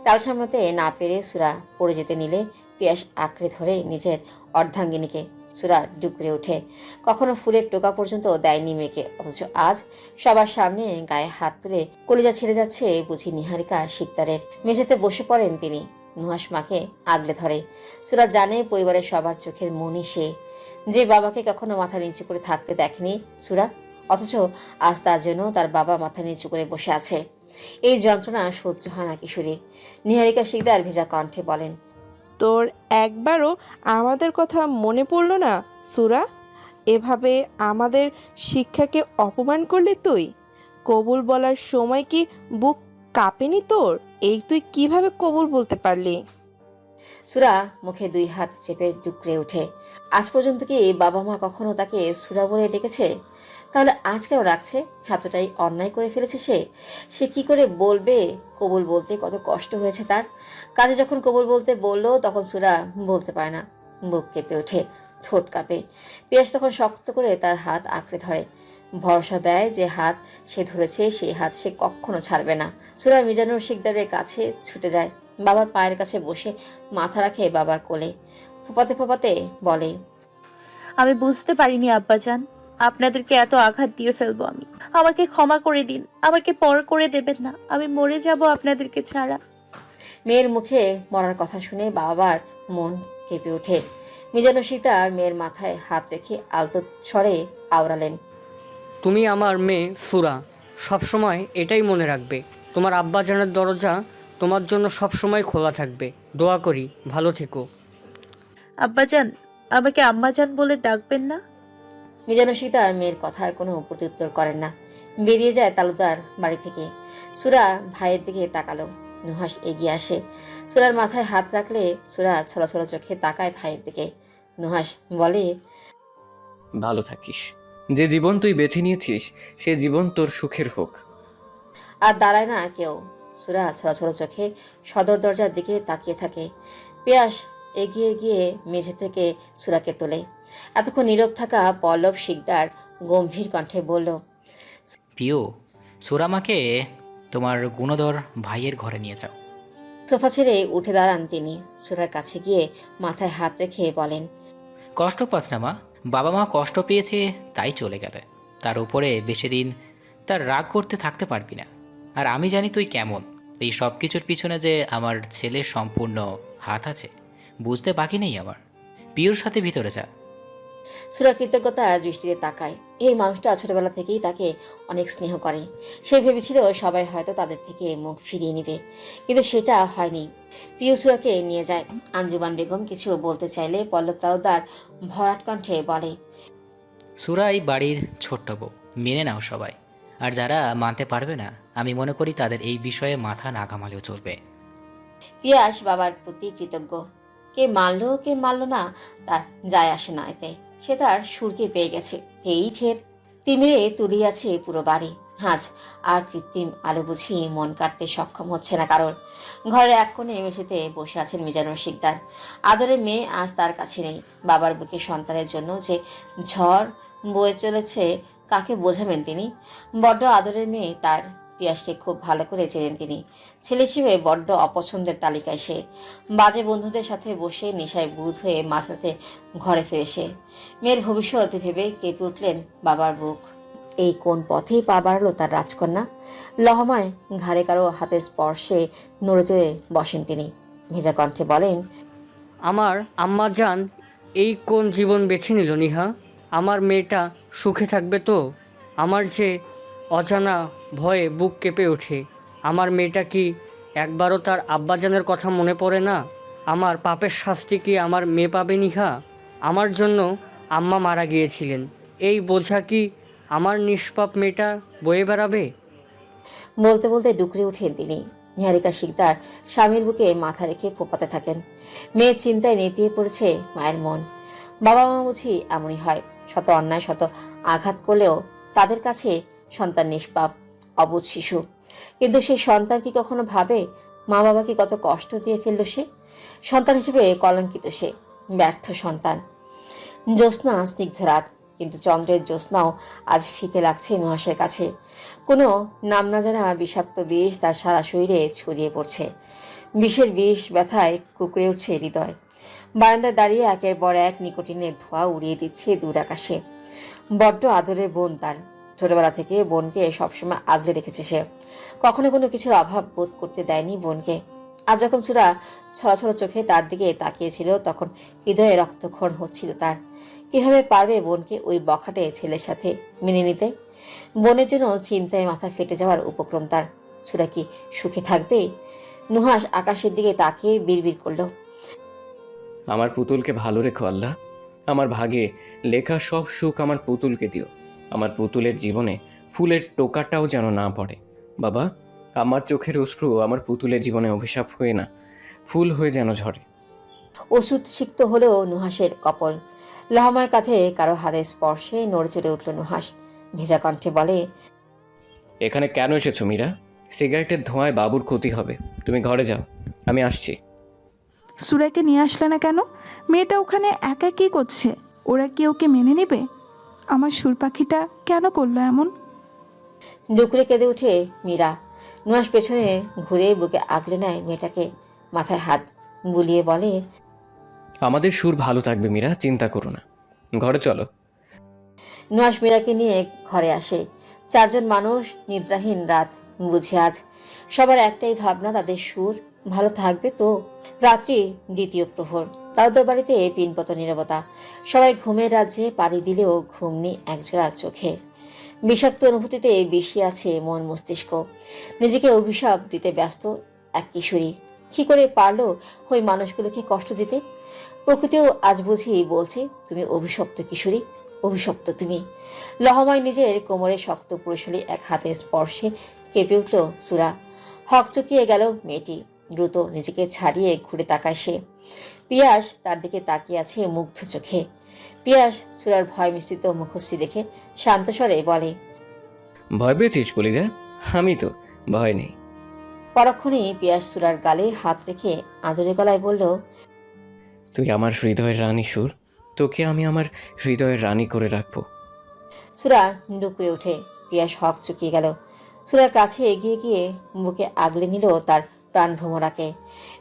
তাল সামলাতে না পেরে সুরা পড়ে যেতে নিলে পিয়াস আঁকড়ে ধরে নিজের অর্ধাঙ্গিনীকে সুরা ডুকরে ওঠে। কখনো ফুলের টোকা পর্যন্ত দেয়নি মেয়েকে, অথচ আজ সবার সামনে গায়ে হাত তুলে কলিজা ছেড়ে যাচ্ছে বুঝি নিহারিকা শিকদারের। মেঝেতে বসে পড়েন তিনি। নুহাস মাকে আগলে ধরে। সুরা জানে পরিবারের সবার চোখের মনি সে, যে বাবাকে কখনো মাথা নিচু করে থাকতে দেখেনি সুরা, অথচ আজ তার জন্য তার বাবা মাথা নিচু করে বসে আছে। এই যন্ত্রণা সহ্য হয় না কিশোরীর। নিহারিকা শিকদার ভেজা কণ্ঠে বলেন, তোর একবারও আমাদের কথা মনে পড়ল না সুরা? এভাবে আমাদের শিক্ষাকে অপমান করলি তুই। কবুল বলার সময় কি বুক কাঁপেনি তোর? এই তুই কিভাবে কবুল বলতে পারলি? সুরা মুখে 2 হাত চেপে ডুকরে ওঠে। আজ পর্যন্ত কি বাবা মা কখনো তাকে সুরা বলে ডেকেছে? তাহলে আজ কেন রাখছে? এতটাই অন্যায় করে ফেলেছে সে কি করে বলবে কবুল বলতে কত কষ্ট হয়েছে তার। কাজে যখন কবুল বলতে বলল তখন সুরা বলতে পারে না, বুক কেঁপে ওঠে, ঠোঁট কাঁপে। পিয়াস তখন শক্ত করে তার হাত আঁকড়ে ধরে, ভরসা দেয় যে হাত সে ধরেছে সেই হাত সে কখনো ছাড়বে না। সুরা মিজানুর শিকদারের কাছে ছুটে যায়, বাবার পায়ের কাছে বসে মাথা রাখে বাবার কোলে, ফোপাতে ফোপাতে বলে, আমি বুঝতে পারিনি আব্বাজান, আপনাদেরকে এত আঘাত দিয়ে ফেলবো আমি। আমাকে ক্ষমা করে দিন, আমাকে পর করে দেবেন না, আমি মরে যাব আপনাদেরকে ছাড়া। মেয়ের মুখে মরার কথা শুনে বাবার মন কেঁপে ওঠে। মিজানুর শিকদার মেয়ের মাথায় হাত রেখে আলতো স্বরে আওড়ালেন, তুমি আমার মেয়ে সুরা, সবসময় এটাই মনে রাখবে। তোমার আব্বাজানের দরজা তোমার জন্য সবসময় খোলা থাকবে। দোয়া করি ভালো থেকো। আব্বাজান, আমাকে আম্মাজান বলে ডাকবেন না? মিজানুর শিকদার মেয়ের কথার কোনো প্রত্যুত্তর করেন না, বেরিয়ে যায় তালুকদার বাড়ি থেকে। সুরা ভাইয়ের দিকে তাকালো। নুহাস এগিয়ে আসে, সুরার মাথায় হাত রাখলে সুরা ছলাছলা চোখে তাকায় ভাইয়ের দিকে। নুহাস বলে, ভালো থাকিস। যে জীবন তুই বেছে নিয়েছিস সে জীবন তোর সুখের হোক। আর দাঁড়ায় না কেউ। সুরা ছলাছলা চোখে সদর দরজার দিকে তাকিয়ে থাকে। পিয়াস এগিয়ে গিয়ে মেঝে থেকে সুরাকে তোলে। এতক্ষণ নীরব থাকা পল্লব শিকদার গম্ভীর কণ্ঠে বলল, পিও, সুরামাকে তোমার গুণধর ভাইয়ের ঘরে নিয়ে যাও। সোফা ছেড়ে উঠে দাঁড়ান তিনি। সুরার কাছে গিয়ে মাথায় হাত রেখে বলেন, কষ্ট পাস না মা, বাবা মা কষ্ট পেয়েছে তাই চলে গেলে। তার উপরে বেশি দিন তার রাগ করতে থাকতে পারবি না। আর আমি জানি তুই কেমন। এই সব কিছুর পিছনে যে আমার ছেলের সম্পূর্ণ হাত আছে বুঝতে বাকি নেই আমার। পিওর সাথে ভিতরে যা। সুরা কৃতজ্ঞতা দৃষ্টিতে তাকায়। এই মানুষটা ছোটবেলা থেকেই তাকে অনেক স্নেহ করে। সে ভেবেছিল সবাই হয়তো তাদের থেকে মুখ ফিরিয়ে নেবে, কিন্তু সেটা হয়নি। প্রিয় সুরাকে নিয়ে যায়। আঞ্জুমান বেগম কিছু বলতে চাইলে পল্লব তালুকদার ভরাট কণ্ঠে বলে, সুরা এই বাড়ির ছোট্ট বউ, মেনে নাও সবাই। আর যারা মানতে পারবে না আমি মনে করি তাদের এই বিষয়ে মাথা না ঘামালেও চলবে। পিয়াস বাবার প্রতি কৃতজ্ঞ। কে মানলো কে মানলো না তার যায় আসে না এতে। সে তার সুরকে পেয়ে গেছে, এই ঠের। তিমিরে তুলিয়াছে পুরো বাড়ি। আজ আর কৃত্রিম আলো বুঝি মন কাটতে সক্ষম হচ্ছে না কারোর। ঘরের এক কোণে মেঝেতে বসে আছেন মিজানুর শিকদার। আদরের মেয়ে আজ তার কাছে নেই। বাবার বুকে সন্তানের জন্য যে ঝড় বয়ে চলেছে কাকে বোঝাবেন তিনি? বড্ড আদরের মেয়ে তার। পিয়াসকে খুব ভালো করে চেনেন তিনি। ছেলে হিসেবে বড্ড অপছন্দের তালিকায় সে। বাজে বন্ধুদের সাথে বসে নেশায় বুঁদ হয়ে মাঝরাতে ঘরে ফিরে সে। মেয়ের ভবিষ্যৎ ভেবে কেঁপে উঠলেন বাবার বুক। এই কোন পথেই পা বাড়ালো তার রাজকন্যা। লহমায় ঘাড়ে কারো হাতের স্পর্শে নড়ে চড়ে বসেন তিনি। ভেজা কণ্ঠে বলেন, আমার আম্মাজান এই কোন জীবন বেছে নিল নিহা? আমার মেয়েটা সুখে থাকবে তো? আমার যে অজানা ভয়ে বুক কেঁপে ওঠে। আমার মেয়েটা কি একবারও তার আব্বাজানের কথা মনে পড়ে না? আমার পাপের শাস্তি কি আমার মেয়ে পাবে নিহা? আমার জন্য আম্মা মারা গিয়েছিলেন, এই বোঝা কি আমার নিষ্পাপ মেয়েটা বয়ে বেড়াবে? বলতে বলতে ডুকরে উঠেন তিনি। নিহারিকা শিকদার স্বামীর বুকে মাথা রেখে ফোপাতে থাকেন। মেয়ের চিন্তায় নেতিয়ে পড়েছে মায়ের মন। বাবা মা বুঝি এমনই হয়, শত অন্যায় শত আঘাত করলেও তাদের কাছে সন্তান নিষ্পাপ, অবুঝ শিশু। কিন্তু সেই সন্তান কি কখনো ভাবে মা বাবাকে কত কষ্ট দিয়ে ফেললো সে? সন্তান হিসেবে কলঙ্কিত সে, ব্যর্থ সন্তান। জ্যোৎস্না স্নিগ্ধ রাত, কিন্তু চন্দ্রের জ্যোৎস্নাও আজ ফিকে লাগছে নুহাসের কাছে। কোনো নাম না জানা বিষাক্ত বিষ তার সারা শরীরে ছড়িয়ে পড়ছে। বিষের বিষ ব্যথায় কুকড়ে উঠছে হৃদয়। বারান্দায় দাঁড়িয়ে একের পর এক নিকোটিনের ধোঁয়া উড়িয়ে দিচ্ছে দূর আকাশে। বড্ড আদরের বোন তার। ছোটবেলা থেকে বোনকে সবসময় আগলে রেখেছে সে, কখনো কোনো কিছুর অভাব বোধ করতে দেয়নি বোনকে। আজ যখন সুরা ছড়াছড়া চোখে তার দিকে তাকিয়েছিল, তখন হৃদয়ে রক্তক্ষরণ হচ্ছিল তার। কিভাবে পারবে বোনকে ওই বখাটে ছেলের সাথে মেনে নিতে? বোনের জন্য চিন্তায় মাথা ফেটে যাওয়ার উপক্রম তার। সুরা কি সুখে থাকবে? নুহাস আকাশের দিকে তাকিয়ে বিড়বিড় করলো, আমার পুতুলকে ভালো রেখো আল্লাহ। আমার ভাগে লেখা সব সুখ আমার পুতুলকে দিও। আমার পুতুলের জীবনে ফুলের টোকাটাও যেন না পড়ে। বাবা, আমার চোখের অশ্রু আমার পুতুলের জীবনে অভিশাপ হয়ে না, ফুল হয়ে যেন ঝরে। ওষুধ সিক্ত হলো নুহাসের কপল। লহময় কাঁধে কারো হাতের স্পর্শে নড়ে চড়ে উঠল নুহাস। ভেজা কণ্ঠে বলে, এখানে কেন এসেছো মীরা? সিগারেটের ধোঁয়ায় বাবুর ক্ষতি হবে। তুমি ঘরে যাও, আমি আসছি। সুরাকে নিয়ে আসলে না কেন? মেয়েটা ওখানে একা কী করছে? ওরা কি ওকে মেনে নেবে? আমার সুর পাখিটা কেন করলো এমন? ডুকরে কেঁদে উঠে মীরা। নুহাস পেছনে ঘুরে বুকে আগলে নেয় মেয়েটাকে, মাথায় হাত বুলিয়ে বলে, আমাদের সুর ভালো থাকবে মীরা, চিন্তা করো না। ঘরে চলো। নুহাস মীরাকে নিয়ে ঘরে আসে। চারজন মানুষ, নিদ্রাহীন রাত বুঝে আজ। সবার একটাই ভাবনা, তাদের সুর ভালো থাকবে তো। রাত্রি দ্বিতীয় প্রহর। তাদের বাড়িতে পিনপত নীরবতা। সবাই ঘুমের রাজ্যে পাড়ি দিলেও ঘুম নেই একজোড়া চোখে। বিষাক্ত অনুভূতিতে বেশি আছে মন মস্তিষ্ক। নিজেকে অভিশাপ দিতে ব্যস্ত এক কিশোরী। কি করে পারলো ওই মানুষগুলোকে কষ্ট দিতে? প্রকৃতিও আজ বুঝি বলছে, তুমি অভিশপ্ত কিশোরী, অভিশপ্ত তুমি। লহময় নিজের কোমরে শক্ত পুরুষালী এক হাতের স্পর্শে কেঁপে উঠল সুরা। হক চুকিয়ে গেল মেয়েটি। দ্রুত নিজেকে ছাড়িয়ে ঘুরে তাকায় সে। পিয়াস তার দিকে তাকিয়ে আছে মুগ্ধ চোখে। পিয়াস সুরার ভয় মিশ্রিত মুখশ্রী দেখে শান্ত স্বরে বলে, ভয় পেয়েছিস কলিজা? আমি তো ভয় নেই। পরক্ষণে পিয়াস সুরার গালে হাত রেখে আদরে গলায় বলল, তুই আমার হৃদয়ের রানী সুর, তোকে আমি আমার হৃদয়ের রানী করে রাখবো। সুরা ডুকরে ওঠে। পিয়াস হক চুকিয়ে গেল। সুরার কাছে এগিয়ে গিয়ে বুকে আগলে নিল তার প্রাণভ্রমরাকে।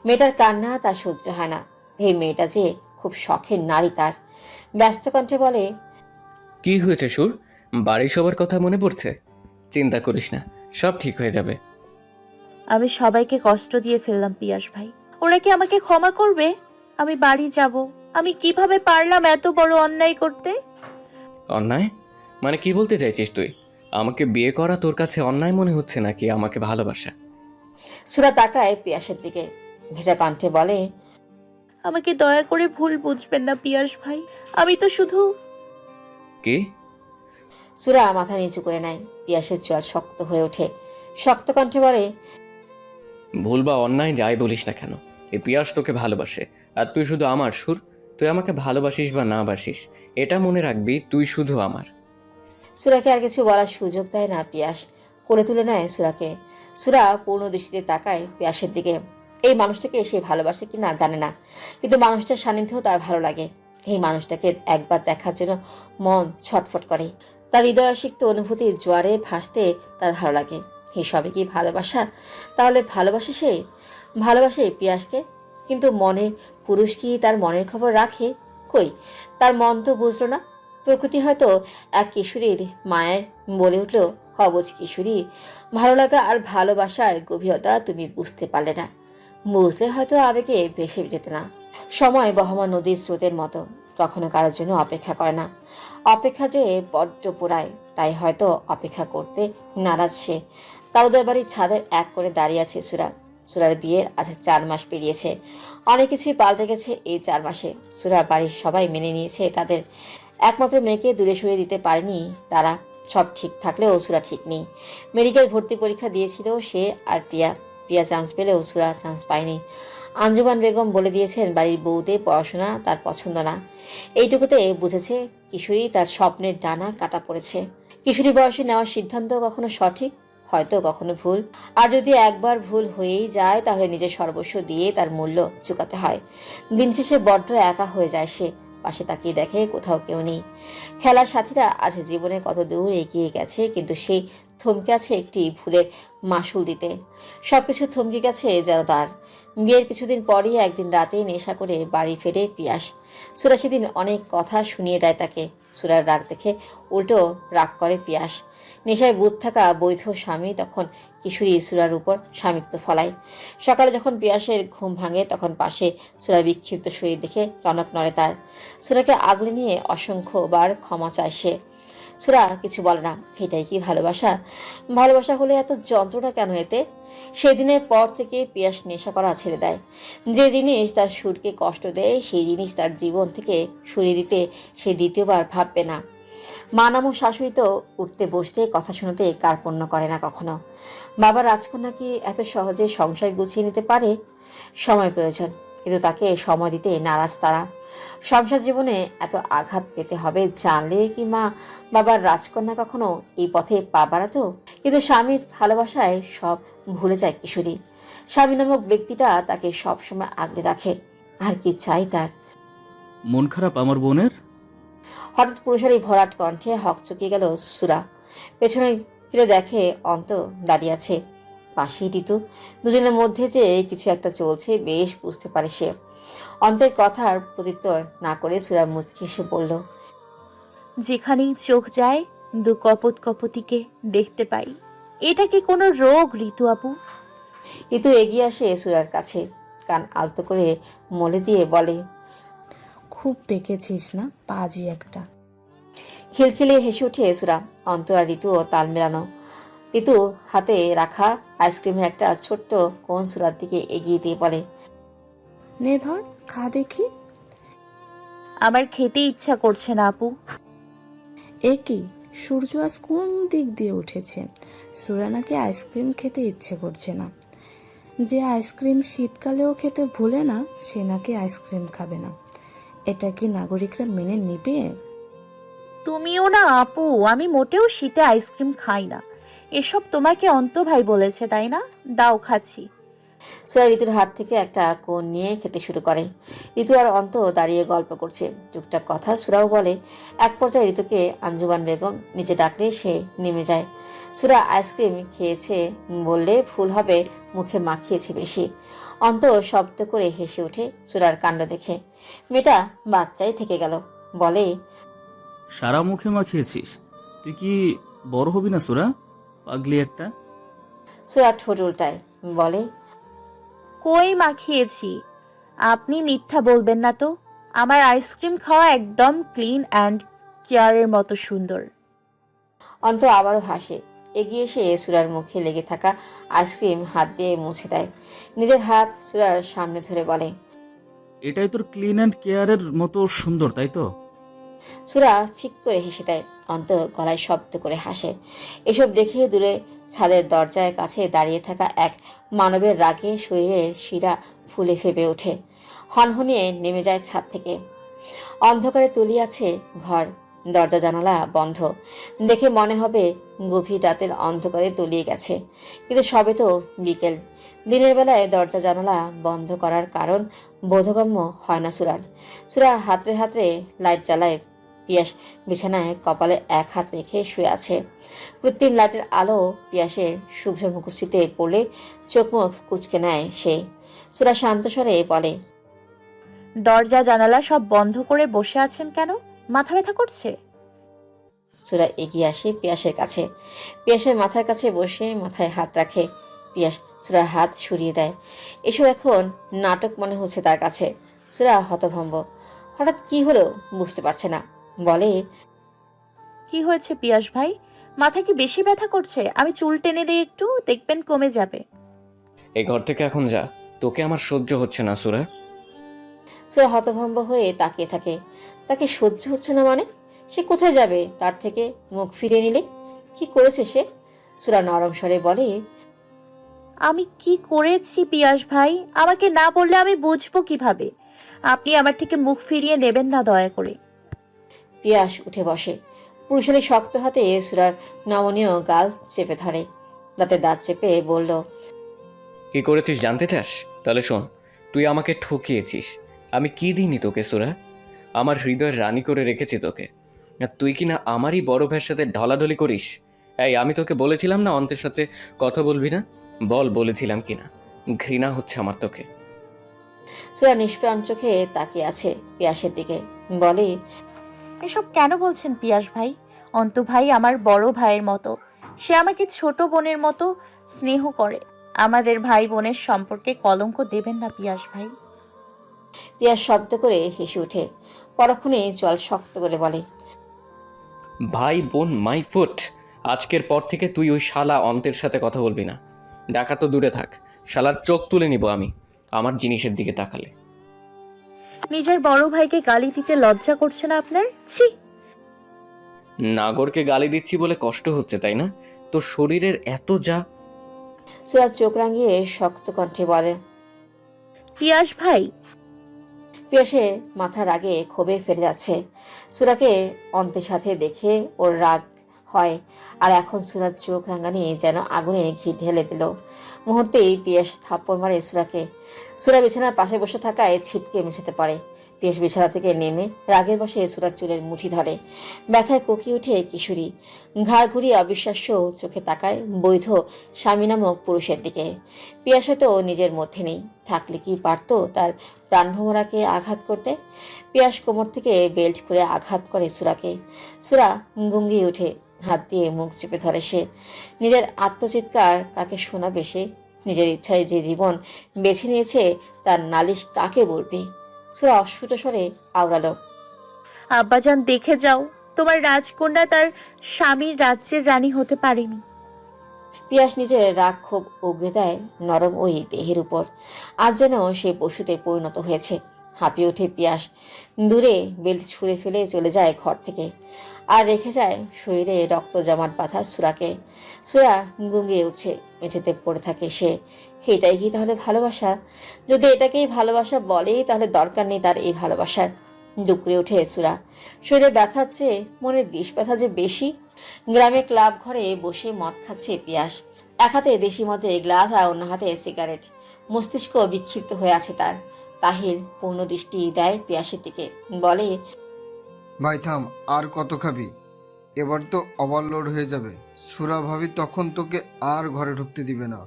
মেয়েটার কান্না তার সহ্য হয় না। এই মেয়েটা যে খুব শখের নারী তার। ব্যস্ত কণ্ঠে বলে, কি হয়েছে সুর? বাড়ির সবার কথা মনে পড়ছে? চিন্তা করিস না, সব ঠিক হয়ে যাবে। আমি সবাইকে কষ্ট দিয়ে ফেললাম পিয়াস ভাই। ওরা কি আমাকে ক্ষমা করবে? আমি বাড়ি যাব। আমি কিভাবে পারলাম এত বড় অন্যায় করতে? অন্যায় মানে কি বলতে চাইছিস তুই? আমাকে বিয়ে করা তোর কাছে অন্যায় মনে হচ্ছে নাকি আমাকে ভালোবাসা? সুরা তাকায় পিয়াসের দিকে। ভেজা কণ্ঠে বলে, আমাকে দয়া করে ভুল বুঝবেন না পিয়াস ভাই। আমি তো শুধু... কি? সুরা মাথা নিচু করে নেয়। পিয়াসের চোয়াল শক্ত হয়ে ওঠে। শক্ত কণ্ঠে বলে, ভুল বা অন্যায় যাই বলিস না কেন, এই পিয়াস তোকে ভালোবাসে, আর তুই শুধু আমার সুর। তুই আমাকে ভালোবাসিস বা না বাসিস, এটা মনে রাখবি, তুই শুধু আমার। সুরাকে আর কিছু বলার সুযোগ দেয় না পিয়াস। কোলে তুলে নেয় সুরাকে। সুরা পূর্ণ দৃষ্টিতে তাকায় পিয়াসের দিকে। এই মানুষটাকে সে ভালোবাসে কি না জানে না, কিন্তু মানুষটার সান্নিধ্যেও তার ভালো লাগে। এই মানুষটাকে একবার দেখার জন্য মন ছটফট করে। তার হৃদয়াসিক্ত অনুভূতির জোয়ারে ভাসতে তার ভালো লাগে। এই সবই কি ভালোবাসা? তাহলে ভালোবাসে সে? ভালোবাসে পিয়াসকে, কিন্তু মনে পুরুষ কি তার মনের খবর রাখে? কই, তার মন তো বুঝলো না। প্রকৃতি হয়তো এক কিশোরীর মায়ের বলে উঠল, অবুঝ কিশোরী, ভালো লাগা আর ভালোবাসার গভীরতা তুমি বুঝতে পারলে না। বুঝলে হয়তো আবেগে ভেসে যেতে না। সময় বহমান নদীর স্রোতের মতো, কখনো কারোর জন্য অপেক্ষা করে না। অপেক্ষা যে বড্ড পোড়ায়, তাই হয়তো অপেক্ষা করতে নারাজ সে। তাওদের বাড়ির ছাদের এক করে দাঁড়িয়ে আছে সুরা। সুরার বিয়ের আজ 4 মাস পেরিয়েছে। অনেক কিছুই পাল্টে গেছে এই 4 মাসে। সুরা বাড়ির সবাই মেনে নিয়েছে তাদের একমাত্র মেয়েকে দূরে সরিয়ে দিতে পারেনি তারা। সব ঠিক থাকলেও সুরা ঠিক নেই। মেডিকেল ভর্তি পরীক্ষা দিয়েছিল সে আর প্রিয়া। প্রিয়া চান্স পেলেও সুরা চান্স পায়নি। আঞ্জুমান বেগম বলে দিয়েছেন বাড়ির বউদের পড়াশোনা তার পছন্দ না। এইটুকুতে বুঝেছে কিশোরী তার স্বপ্নের ডানা কাটা পড়েছে। কিশোরী বয়সে নেওয়ার সিদ্ধান্ত কখনো সঠিক, হয়তো কখনো ভুল। আর যদি একবার ভুল হয়েই যায়, তাহলে নিজের সর্বস্ব দিয়ে তার মূল্য চুকাতে হয়। দিন শেষে বড্ড একা হয়ে যায় সে। পাশে তাকিয়ে দেখে কোথাও কেউ নেই। খেলার সাথীরা আজ জীবনে কত দূর এগিয়ে গেছে, কিন্তু সেই থমকে আছে একটি ভুলের মাসুল দিতে। সবকিছু থমকে গেছে যেন তার। বিয়ের কিছুদিন পরই একদিন রাতে নেশা করে বাড়ি ফেরে পিয়াস। সুরা সেদিন অনেক কথা শুনিয়ে দেয় তাকে। সুরার রাগ দেখে উল্টো রাগ করে পিয়াস। নেশায় বুঁদ থাকা বৈধ স্বামী তখন কিশোরী সুরার উপর স্বামিত্ব ফলায়। সকালে যখন পিয়াসের ঘুম ভাঙে তখন পাশে সুরার বিক্ষিপ্ত শরীর দেখে টনক নড়ে তার। সুরাকে আগলে নিয়ে অসংখ্যবার ক্ষমা চায় সে। সুরা কিছু বলে না। এটাই কি ভালোবাসা? ভালোবাসা হলে এত যন্ত্রণা কেন এতে? সেদিনের পর থেকে পিয়াস নেশা করা ছেড়ে দেয়। যে জিনিস তার সুরকে কষ্ট দেয় সেই জিনিস তার জীবন থেকে সরিয়ে দিতে সে দ্বিতীয়বার ভাববে না। মা নামক শাশুড়ি তো উঠতে বসতে কথা শোনাতে কার্পণ্য করে না কখনো। বাবা রাজকন্যা কি এত সহজে সংসার গুছিয়ে নিতে পারে? সময় প্রয়োজন, কিন্তু তাকে সময় দিতে নারাজ তারা। সংসার জীবনে এত আঘাত পেতে হবে জানলে কি মা বাবার রাজকন্যা কখনো এই পথে পা বাড়াতো? কিন্তু স্বামীর ভালোবাসায় সব ভুলে যায় কিশোরী। স্বামী নামক ব্যক্তিটা তাকে সবসময় আগলে রাখে। আর কি চাই তার? মন খারাপ আমার বোনের? হঠাৎ পুরুষের এই ভরাট কণ্ঠে হকচকিয়ে গেল সুরা। পেছনে ফিরে দেখে অন্ত দাঁড়িয়ে আছে, পাশেই ঋতু। দুজনের মধ্যে যে কিছু একটা চলছে বেশ বুঝতে পারে সে। অন্তের কথার প্রত্যুত্তর না করে সুরা মুচকি এসে বলল, যেখানেই চোখ যায় দু কপত কপতিকে দেখতে পাই। এটা কি কোনো রোগ ঋতু আপু? ঋতু এগিয়ে আসে সুরার কাছে, কান আলতো করে মলে দিয়ে বলে, খুব পেকেছিস না পাজি একটা। খিলখিলিয়ে হেসে উঠে সুরা। অন্ত আর ঋতুও তাল মেলানো। ঋতু হাতে রাখা আইসক্রিমের একটা ছোট্ট কোন সুরার দিকে এগিয়ে দিয়ে বলে, নে ধর, খা দেখি। আমার খেতে ইচ্ছা করছে না আপু। এ কি, সূর্য আজ কোন দিক দিয়ে উঠেছে? সুরা নাকি আইসক্রিম খেতে ইচ্ছে করছে না। যে আইসক্রিম শীতকালেও খেতে ভুলে না সে নাকি আইসক্রিম খাবে না। এটা কি নাগরিকরা মেনে নিবে? তুমিও না আপু, আমি মোটেও শীতে আইসক্রিম খাই না। এসব তোমাকে অন্ত ভাই বলেছে তাই না? দাও খাচ্ছি। সুরা ঋতুর হাত থেকে একটা কোন নিয়ে খেতে শুরু করে। ঋতু আর অন্ত দাঁড়িয়ে গল্প করছে, টুকটাক কথা সুরাও বলে। এক পর্যায়ে ঋতুকে আঞ্জুমান বেগম নিচে ডাকলে সে নেমে যায়। সুরা আইসক্রিম খেয়েছে বললে ভুল হবে, মুখে মাখিয়েছে বেশি। অন্ত শব্দ করে হেসে ওঠে সুরার কাণ্ড দেখে। মেয়েটা বাচ্চাই থেকে গেল। বলে, সারা মুখে মাখিয়েছিস? তুই কি বড় হবি না সুরা? পাগলি একটা। সুরা ঠোঁট উল্টায়, বলে, কই মাখিয়েছি? আপনি মিথ্যা বলবেন না তো। আমার আইসক্রিম খাওয়া একদম ক্লিন অ্যান্ড কেয়ারের মতো সুন্দর। অন্ত আবারও হাসে। এগিয়ে এসে সুরার মুখে লেগে থাকা আইসক্রিম হাত দিয়ে মুছে দেয়। নিজের হাত সুরার সামনে ধরে বলে, এটাই তোর ক্লিন অ্যান্ড কেয়ারের মতো সুন্দর, তাই তো? সুরা ফিক করে হেসে দেয়। অন্ত গলায় শব্দ করে হাসে। এসব দেখে দূরে ছাদের দরজার কাছে দাঁড়িয়ে থাকা এক মানবের রাগে শরীরের শিরা ফুলে ফেপে ওঠে। হনহনিয়ে নেমে যায় ছাদ থেকে। অন্ধকারে তলিয়ে আছে ঘর, দরজা জানালা বন্ধ। দেখে মনে হবে গভীর রাতের অন্ধকারে তলিয়ে গেছে, কিন্তু সবে তো বিকেল। দিনের বেলায় দরজা জানালা বন্ধ করার কারণ বোধগম্য হয় না সুরার। সুরা হাতড়ে হাতড়ে লাইট জ্বালায়। পিয়াস বিছানায় কপালে এক হাত রেখে শুয়ে আছে। কৃত্রিম লাইটের আলো পিয়াসের শুভ্র মুখশ্রীতে পড়লে চোখ মুখ কুচকে নেয় সে। সুরা শান্ত স্বরে বলে, দরজা জানালা সব বন্ধ করে বসে আছেন কেন? মাথা ব্যথা করছে? সুরা এগিয়ে আসে পিয়াসের কাছে। পিয়াসের মাথার কাছে বসে মাথায় হাত রাখে। পিয়াস সুরার হাত সরিয়ে দেয়। এসব এখন নাটক মনে হচ্ছে তার কাছে। সুরা হতভম্ব। হঠাৎ কি হলো বুঝতে পারছে না। বলে, কি হয়েছে পিয়াস ভাই? মাথা কি বেশি ব্যথা করছে? আমি চুল টেনে দিই একটু, দেখবেন কমে যাবে। এই ঘর থেকে এখন যা, তোকে আমার সহ্য হচ্ছে না সুরা। সুরা হতভম্ব হয়ে তাকিয়ে থাকে। তাকে সহ্য হচ্ছে না মানে? সে কোথায় যাবে তার থেকে মুখ ফিরিয়ে নিলে? কি করেছে সে? সুরা নরম স্বরে বলে, আমি কি করেছি পিয়াস ভাই? আমাকে না বললে আমি বুঝবো কিভাবে? আপনি আমার থেকে মুখ ফিরিয়ে নেবেন না দয়া করে। পিয়াস উঠে বসে। পুরুষালী শক্ত হাতে সুরার নমনীয় গাল চেপে ধরে। দাঁতে দাঁত চেপে বলল, কি করেছিস জানতে চাস? তাহলে শোন, তুই আমাকে ঠকিয়েছিস। আমি কি দিইনি তোকে সুরা? আমার হৃদয়ের রানী করে রেখেছি তোকে। আর তুই কিনা আমারই বড় ভাইয়ের সাথে ঢলাঢলি করিস। এই আমি তোকে বলেছিলাম না অন্তের সাথে কথা বলবি না? বল বলেছিলাম কিনা? ঘৃণা হচ্ছে আমার তোকে। সুরা নিষ্প্রাণ চোখে তাকিয়ে আছে পিয়াসের দিকে, বলে, এসব কেন বলছেন পিয়াস ভাই? অন্তু ভাই আমার বড় ভাইয়ের মতো। সে আমাকে ছোট বোনের মতো স্নেহ করে। আমাদের ভাই বোনের সম্পর্কে কলঙ্ক দেবেন না পিয়াস ভাই। পিয়াস শব্দ করে হেসে ওঠে, পরক্ষণে জল শক্ত করে বলে, ভাই বোন মাই ফুট। আজকের পর থেকে তুই ওই শালা অন্তের সাথে কথা বলবি না। ডাকা তো দূরে থাক, শালার চোখ তুলে নিব আমি আমার জিনিসের দিকে তাকালে। নিজের বড় ভাইকে গালি দিতে লজ্জা করছে না আপনার? ছি! নাগরকে গালি দিচ্ছি বলে কষ্ট হচ্ছে তাই না? তোর শরীরের এত যা। সুরা চোখ রাঙিয়ে শক্ত কণ্ঠে বলে, পিয়াস ভাই। পিয়াসে মাথার আগে ক্ষোভে ফেরে যাচ্ছে। সুরাকে অন্তের সাথে দেখে ওর রাগ হয়, আর এখন সুরার চোখ রাঙানি যেন আগুনে ঘি ঢেলে দিল। মুহূর্তেই পিয়াস থাপ্পড় মারে সুরাকে। সুরা বিছানার পাশে বসে থাকায় ছিটকে মেশাতে পারে। পিয়াস বিছানা থেকে নেমে রাগের বশে সুরার চুলের মুঠি ধরে। ব্যথায় কোকিয়ে ওঠে কিশোরী। ঘাড় ঘুরিয়ে অবিশ্বাস্য চোখে তাকায় বৈধ স্বামী নামক পুরুষের দিকে। পিয়াস হয়তো নিজের মধ্যে নেই, থাকলে কি পারতো তার প্রাণভোমরাকে আঘাত করতে? পিয়াস কোমর থেকে বেল্ট খুলে আঘাত করে সুরাকে। সুরা গুঙ্গিয়ে ওঠে, হাত দিয়ে মুখ চেপে ধরে সে। নিজের আত্মচিৎকার কাকে শোনাবে সে? নিজের ইচ্ছায় যে জীবন বেছে নিয়েছে তার নালিশ কাকে বলবে? সুরা অস্ফুট স্বরে আওড়ালো, আব্বাজান দেখে যাও, তোমার রাজকন্যা তার স্বামীর রাজ্যের রানী হতে পারেনি। পিয়াস নিজের রাগ ক্ষোভ উগরে দেয় নরম ওই দেহের উপর। আজ যেন সে পশুতে পরিণত হয়েছে। হাঁপিয়ে ওঠে পিয়াস, দূরে বেল্ট ছুঁড়ে ফেলে চলে যায় ঘর থেকে, আর রেখে যায় শরীরে রক্ত জমাট বাঁধা সুরাকে। সুরা গুঙ্গিয়ে উঠছে, মেঝেতে পড়ে থাকে সে। এটাই কি তাহলে ভালোবাসা? যদি এটাকেই ভালোবাসা বলে তাহলে দরকার নেই তার এই ভালোবাসার। ডুকরে ওঠে সুরা, শরীরে ব্যথার চেয়ে মনের বিষ ব্যথা যে বেশি। গ্রামে ক্লাব ঘরে বসে মদ খাচ্ছে পিয়াস। এক হাতে দেশি মদের গ্লাস আর অন্য হাতে সিগারেট। মস্তিষ্ক বিক্ষিপ্ত হয়ে আছে তার। তাহির পূর্ণ দৃষ্টি দেয় পিয়াসের দিকে, বলে, ভাই থাম, আর কত খাবি? এবার তো ওভারলোড হয়ে যাবে। সুরা ভাবি তখন তোকে আর ঘরে ঢুকতে দিবে না।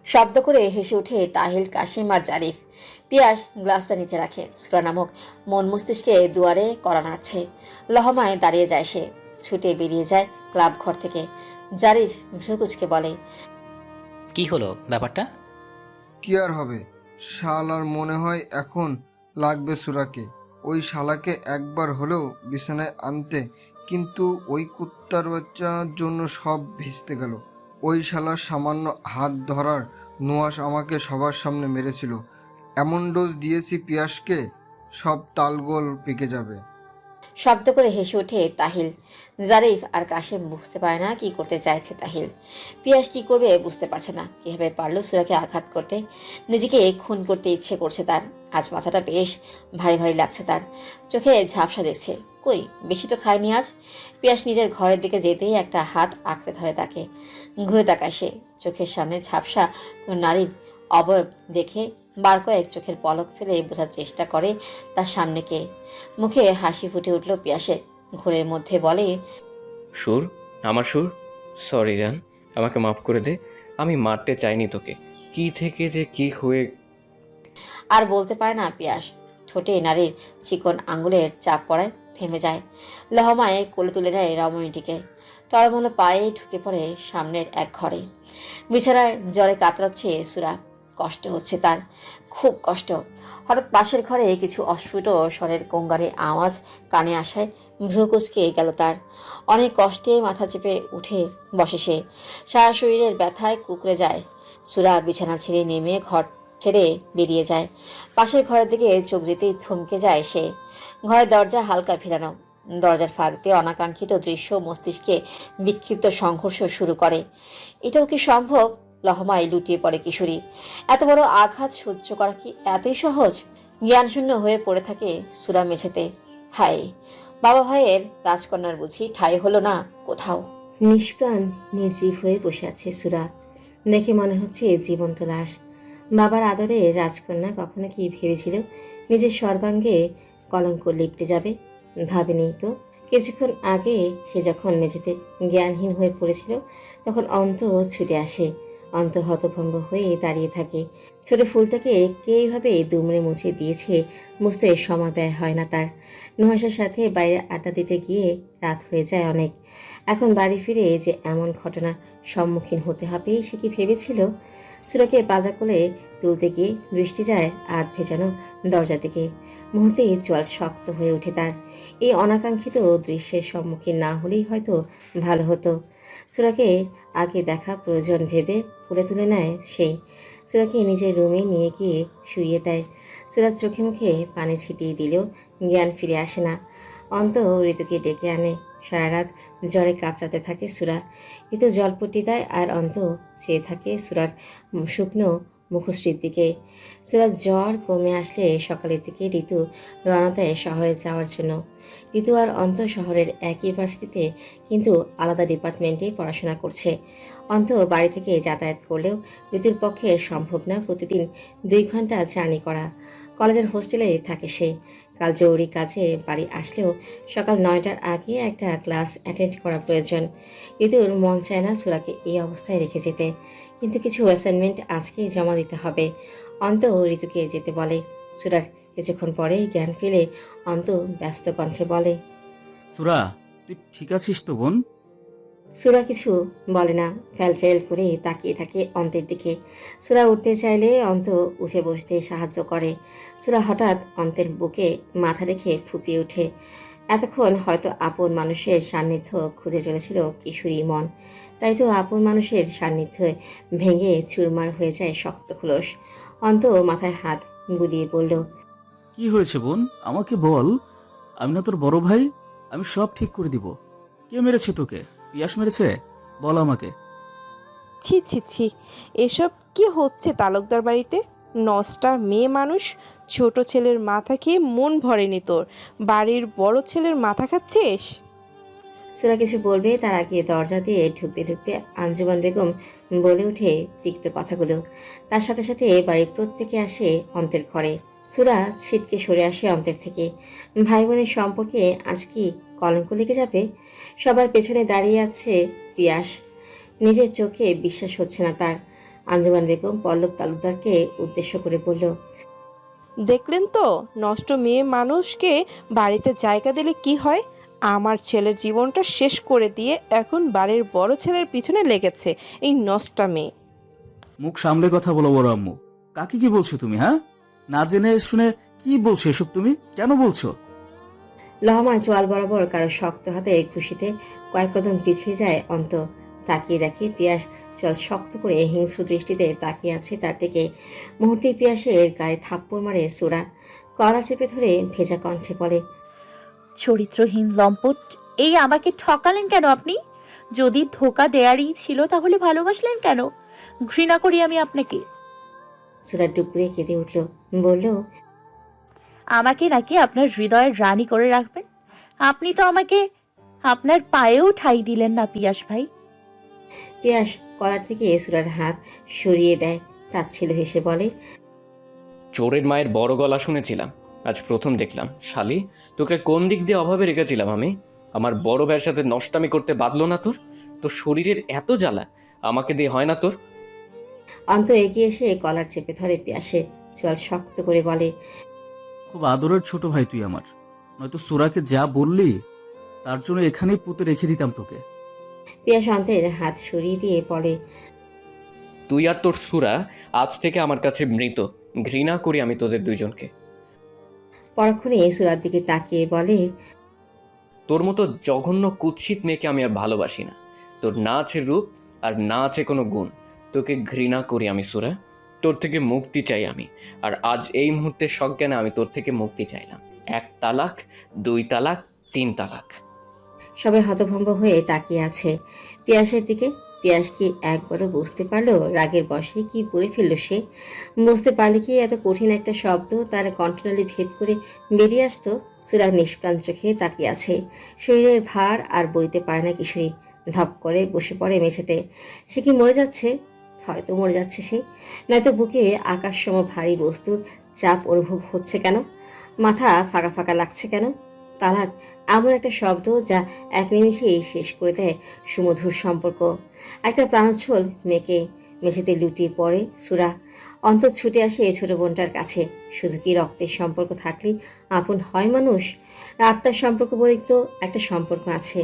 শব্দ করে হেসে ওঠে তাহিল, কাশিম আর জারিফ। পিয়াস গ্লাসটা নিচে রাখে। সুরা নামক মন মস্তিষ্কে দুয়ারে করা নাড়ছে। লহমায় দাঁড়িয়ে যায় সে, ছুটে বেরিয়ে যায় ক্লাব ঘর থেকে। জারিফ ভ্রুকুচকে বলে, কি হলো ব্যাপারটা? কি আর হবে, শালার মনে হয় এখন লাগবে সুরাকে। ওই শালাকে একবার হলেও বিছানায় আনতে, কিন্তু ওই কুত্তার বাচ্চার জন্য সব ভিজতে গেল। ওই শালার সামান্য হাত ধরার নুয়াশ আমাকে সবার সামনে মেরেছিল। এমন ডোজ দিয়েছি পিয়াসকে, সব তালগোল পেকে যাবে। শব্দ করে হেসে ওঠে তাহিল। জারিফ আর কাশেম বুঝতে পারে না কি করতে চাইছে তাহিল। পিয়াস কি করবে বুঝতে পারছে না। কিভাবে পারলো সুরাকে আঘাত করতে? নিজেকে খুন করতে ইচ্ছে করছে তার। আজ মাথাটা বেশ ভারী ভারী লাগছে তার। চোখে ঝাপসা দেখছে। কই, বেশি তো খায়নি আজ। পিয়াস নিজের ঘরের দিকে যেতেই একটা হাত আঁকড়ে ধরে তাকে। ঘুরে তাকায় সে। চোখের সামনে ঝাপসা কোনো নারীর অবয়ব দেখে বার কয়েক চোখের পলক ফেলে বোঝার চেষ্টা করে তার সামনে কে। মুখে হাসি ফুটে উঠল পিয়াসের। ঘোরের মধ্যে বলে, সুর, আমার সুর, সরি জান, আমাকে মাফ করে দে। আমি মারতে চাইনি তোকে। কি থেকে যে কি হয়ে। আর বলতে পারে না পিয়াস। ঠোঁটে নারীর চিকন আঙ্গুলের চাপ পড়ায় থেমে যায়। লহমায় কোলে তুলে নেয় রমণীটিকে। টলমলো পায়ে ঢুকে পড়ে সামনের এক ঘরে। বিছানায় জ্বরে কাতরাচ্ছে সুরা। কষ্ট হচ্ছে তার, খুব কষ্ট। হঠাৎ পাশের ঘরে কিছু অস্ফুট স্বরের গঙ্গারের আওয়াজ কানে আসায় ভ্রুকুচকে গেল তার। অনেক কষ্টে মাথা চেপে উঠে বসে সে। সারা শরীরের ব্যথায় কুকড়ে যায়। সুরা বিছানা ছেড়ে নেমে ঘর ছেড়ে বেরিয়ে যায়। পাশের ঘরের দিকে চোখ যেতেই থমকে যায় সে। ঘরের দরজা হালকা ফেরানো। দরজার ফাঁক দিয়ে অনাকাঙ্ক্ষিত দৃশ্য মস্তিষ্কে বিক্ষিপ্ত সংঘর্ষ শুরু করে। এটাও কি সম্ভব? লহমায় লুটিয়ে পড়ে কিশোরী। এত বড় আঘাত সহ্য করা কি এতই সহজ? জ্ঞানশূন্য হয়ে পড়ে থাকে সুরা মেঝেতে। হায়, বাবা ভাইয়ের রাজকন্যার বুঝি ঠাঁই হলো না কোথাও। নিষ্প্রাণ নির্জীব হয়ে বসে আছে সুরা। দেখে মনে হচ্ছে জীবন্ত লাশ। বাবার আদরে রাজকন্যা কখনো কি ভেবেছিল নিজের সর্বাঙ্গে কলঙ্ক লিপটে যাবে? ভাবেনি তো। কিছুক্ষণ আগে সে যখন মেঝেতে জ্ঞানহীন হয়ে পড়েছিল তখন অন্ত ছুটে আসে। অন্ত হতভম্ব হয়ে দাঁড়িয়ে থাকে। ছোট ফুলটাকে কে এইভাবে দুমড়ে মুছে দিয়েছে বুঝতে সময় ব্যয় হয় না তার। নুহাসের সাথে বাইরে আড্ডা দিতে গিয়ে রাত হয়ে যায় অনেক। এখন বাড়ি ফিরে যে এমন ঘটনার সম্মুখীন হতে হবে সে কি ভেবেছিল? সুরাকে পাজা কোলে তুলতে গিয়ে দৃষ্টি যায় আধ ভেজানো দরজার দিকে। মুহূর্তে চোয়াল শক্ত হয়ে ওঠে তার। এই অনাকাঙ্ক্ষিত দৃশ্যের সম্মুখীন না হলেই হয়তো ভালো হতো। সুরাকে আগে দেখা প্রয়োজন ভেবে কোলে তুলে নেয় সেই। সুরাকে নিজের রুমে নিয়ে গিয়ে শুইয়ে দেয়। সুরার চোখে মুখে পানি ছিটিয়ে দিলেও জ্ঞান ফিরে আসে না। অন্ত ঋতুকে ডেকে আনে। সারা রাত জ্বরে কাতরাতে থাকে সুরা। ঋতু জলপট্টি দেয় আর অন্ত চেয়ে থাকে সুরার শুকনো মুখশ্রীর দিকে। সুরার জ্বর কমে আসলে সকালের দিকে ঋতু রওনা দেয় শহরে যাওয়ার জন্য। ঋতু আর অন্ত শহরের এক ইউনিভার্সিটিতে কিন্তু আলাদা ডিপার্টমেন্টে পড়াশোনা করছে। অন্ত বাড়ি থেকে যাতায়াত করলেও ঋতুর পক্ষে সম্ভব না প্রতিদিন 2 ঘন্টা জার্নি করা। কলেজের হোস্টেলে থাকে সে। কাল জরুরি কাজে বাড়ি আসলেও সকাল 9টার আগে একটা ক্লাস অ্যাটেন্ড করা প্রয়োজন। ঋতুর মন চায় না সুরাকে এই অবস্থায় রেখে যেতে, কিন্তু কিছু অ্যাসাইনমেন্ট আজকেই জমা দিতে হবে। অন্ত ঋতুকে যেতে বলে। সুরার কিছুক্ষণ পরে জ্ঞান ফিরে অন্ত ব্যস্ত কণ্ঠে বলে, সুরা, তুই ঠিক আছিস তো বোন? সুরা কিছু বলে না, ফেল করে তাকিয়ে থাকে অন্তের দিকে। সুরা উঠতে চাইলে অন্ত উঠে বসতে সাহায্য করে। সুরা হঠাৎ অন্তের বুকে মাথা রেখে ফুপিয়ে ওঠে। এতক্ষণ হয়তো আপন মানুষের সান্নিধ্য খুঁজে চলেছিল কিশোরী মন। তাই তো আপন মানুষের সান্নিধ্যে ভেঙে চুরমার হয়ে যায় শক্ত খোলস। অন্ত মাথায় হাত বুলিয়ে বলল, কি হয়েছে বোন, আমাকে বল। আমি না তোর বড় ভাই, আমি সব ঠিক করে দিব। কে মেরেছে তোকে? পিয়াস মেরেছে? বল আমাকে। ছি ছি ছি, এসব কি হচ্ছে তালুকদার বাড়িতে? নষ্টা মেয়ে মানুষ, ছোট ছেলের মাথা খেয়ে মন ভরেনি তোর, বাড়ির বড় ছেলের মাথা খাচ্ছিস? সুরা কিছু বলবে তার আগে দরজা দিয়ে ঢুকতে ঢুকতে আঞ্জুমান বেগম বলে ওঠে তিক্ত কথাগুলো। তার সাথে সাথে বাড়ির প্রত্যেকে আসে অন্তের ঘরে। সুরা ছিটকে সরে আসে অন্তের থেকে। ভাই বোনের সম্পর্কে আজ কি কলঙ্ক লেগে যাবে? সবার পেছনে দাঁড়িয়ে আছে পিয়াস। নিজের চোখে বিশ্বাস হচ্ছে না তার। আঞ্জুমান বেগম পল্লব তালুকদারকে উদ্দেশ্য করে বলল, দেখলেন তো, নষ্ট মেয়ে মানুষকে বাড়িতে জায়গা দিলে কি হয়? আমার ছেলের জীবনটা শেষ করে দিয়ে এখন বাড়ির বড় ছেলের পিছনে লেগেছে এই নষ্টা মেয়ে। মুখ সামলে কথা বলো বড় আম্মু। কাকে কি বলছো তুমি? হ্যাঁ, না জেনে শুনে কি বলছো এসব? তুমি কেন বলছো? লহমা চোয়াল বরাবর কারো শক্ত হাতে খুশিতে কয়েক কদম পিছিয়ে যায় অন্ত। তাকিয়ে দেখে পিয়াস চোয়াল শক্ত করে হিংস্র দৃষ্টিতে তাকিয়ে আছে তার দিকে। মুহূর্তেই পিয়াসের গায়ে থাপ্পড় মারে সুরা। কলার চেপে ধরে ভেজা কণ্ঠে বলে, চরিত্রহীন লম্পট, এই আমাকে ঠকালেন কেন আপনি? যদি ধোকা দেয়ারই ছিল তাহলে ভালোবাসলেন কেন? ঘৃণা করি আমি আপনাকে। সুরা ডুকরে কেঁদে উঠল, বলল, আমাকে নাকি আপনার হৃদয়ের রানী করে রাখবেন? আপনি তো আমাকে আপনার পায়েও ঠাঁই দিলেন না পিয়াস ভাই। পিয়াস কলার থেকে সুরার হাত সরিয়ে দেয়। তাচ্ছিল হেসে বলে, চোরের মায়ের বড় গলা শুনেছিলাম, আজ প্রথম দেখলাম। শালি, তোকে কোন দিক দিয়ে অভাবে রেখেছিলাম আমি? আমার বড় ভাইয়ের সাথে নষ্টামি করতে বাদলো না তোর? তোর শরীরের এত জ্বালা আমাকে দিয়ে হয় না তোর? অন্ত এগিয়ে এসে কলার চেপে ধরে পিয়াসে চোয়াল শক্ত করে বলে, খুব আদরের ছোট ভাই তুই আমার। নয়তো সুরাকে যা বললি তার জন্য এখানেই পুঁতে রেখে দিতাম তোকে। পিয়াস অন্তের হাত সরিয়ে দিয়ে বলে, তুই আর তোর সুরা আজ থেকে আমার কাছে মৃত। ঘৃণা করি আমি তোদের দুইজনকে। পরক্ষণে সুরার দিকে তাকিয়ে বলে, তোর মতো জঘন্য কুৎসিত মেয়েকে আমি আর ভালোবাসি না। তোর না আছে রূপ আর না আছে কোনো গুণ। তোকে ঘৃণা করি আমি সুরা। তোর থেকে মুক্তি চাই আমি। আর আজ এই মুহূর্তে সজ্ঞানে আমি তোর থেকে মুক্তি চাইলাম। 1 তালাক, 2 তালাক, 3 তালাক। সবাই হতভম্ব হয়ে তাকিয়ে আছে পিয়াসের দিকে। পিয়াস কি একবারও বুঝতে পারলো রাগের বশে কি বলে ফেললো সে? বুঝতে পারলে কি এত কঠিন একটা শব্দ তার কণ্ঠনালী ভেদ করে বেরিয়ে আসতো? সুরা নিষ্প্রাণ চোখে তাকিয়ে আছে। শরীরের ভার আর বইতে পারে না কিশোরী। ধপ করে বসে পড়ে মেঝেতে। সে কি মরে যাচ্ছে? হয়তো মরে যাচ্ছে সে, নয়তো বুকে আকাশসম ভারী বস্তুর চাপ অনুভব হচ্ছে কেন? মাথা ফাঁকা ফাঁকা লাগছে কেন? তালাক এমন একটা শব্দ যা এক নিমিষেই শেষ করে দেয় সুমধুর সম্পর্ক। একটা প্রাণোচ্ছল মেয়েকে মেঝেতে লুটিয়ে পড়ে সুরা। অন্তর ছুটে আসে ছোট বোনটার কাছে। শুধু কি রক্তের সম্পর্ক থাকলেই আপন হয় মানুষ? আত্মার সম্পর্ক বলে তো একটা সম্পর্ক আছে।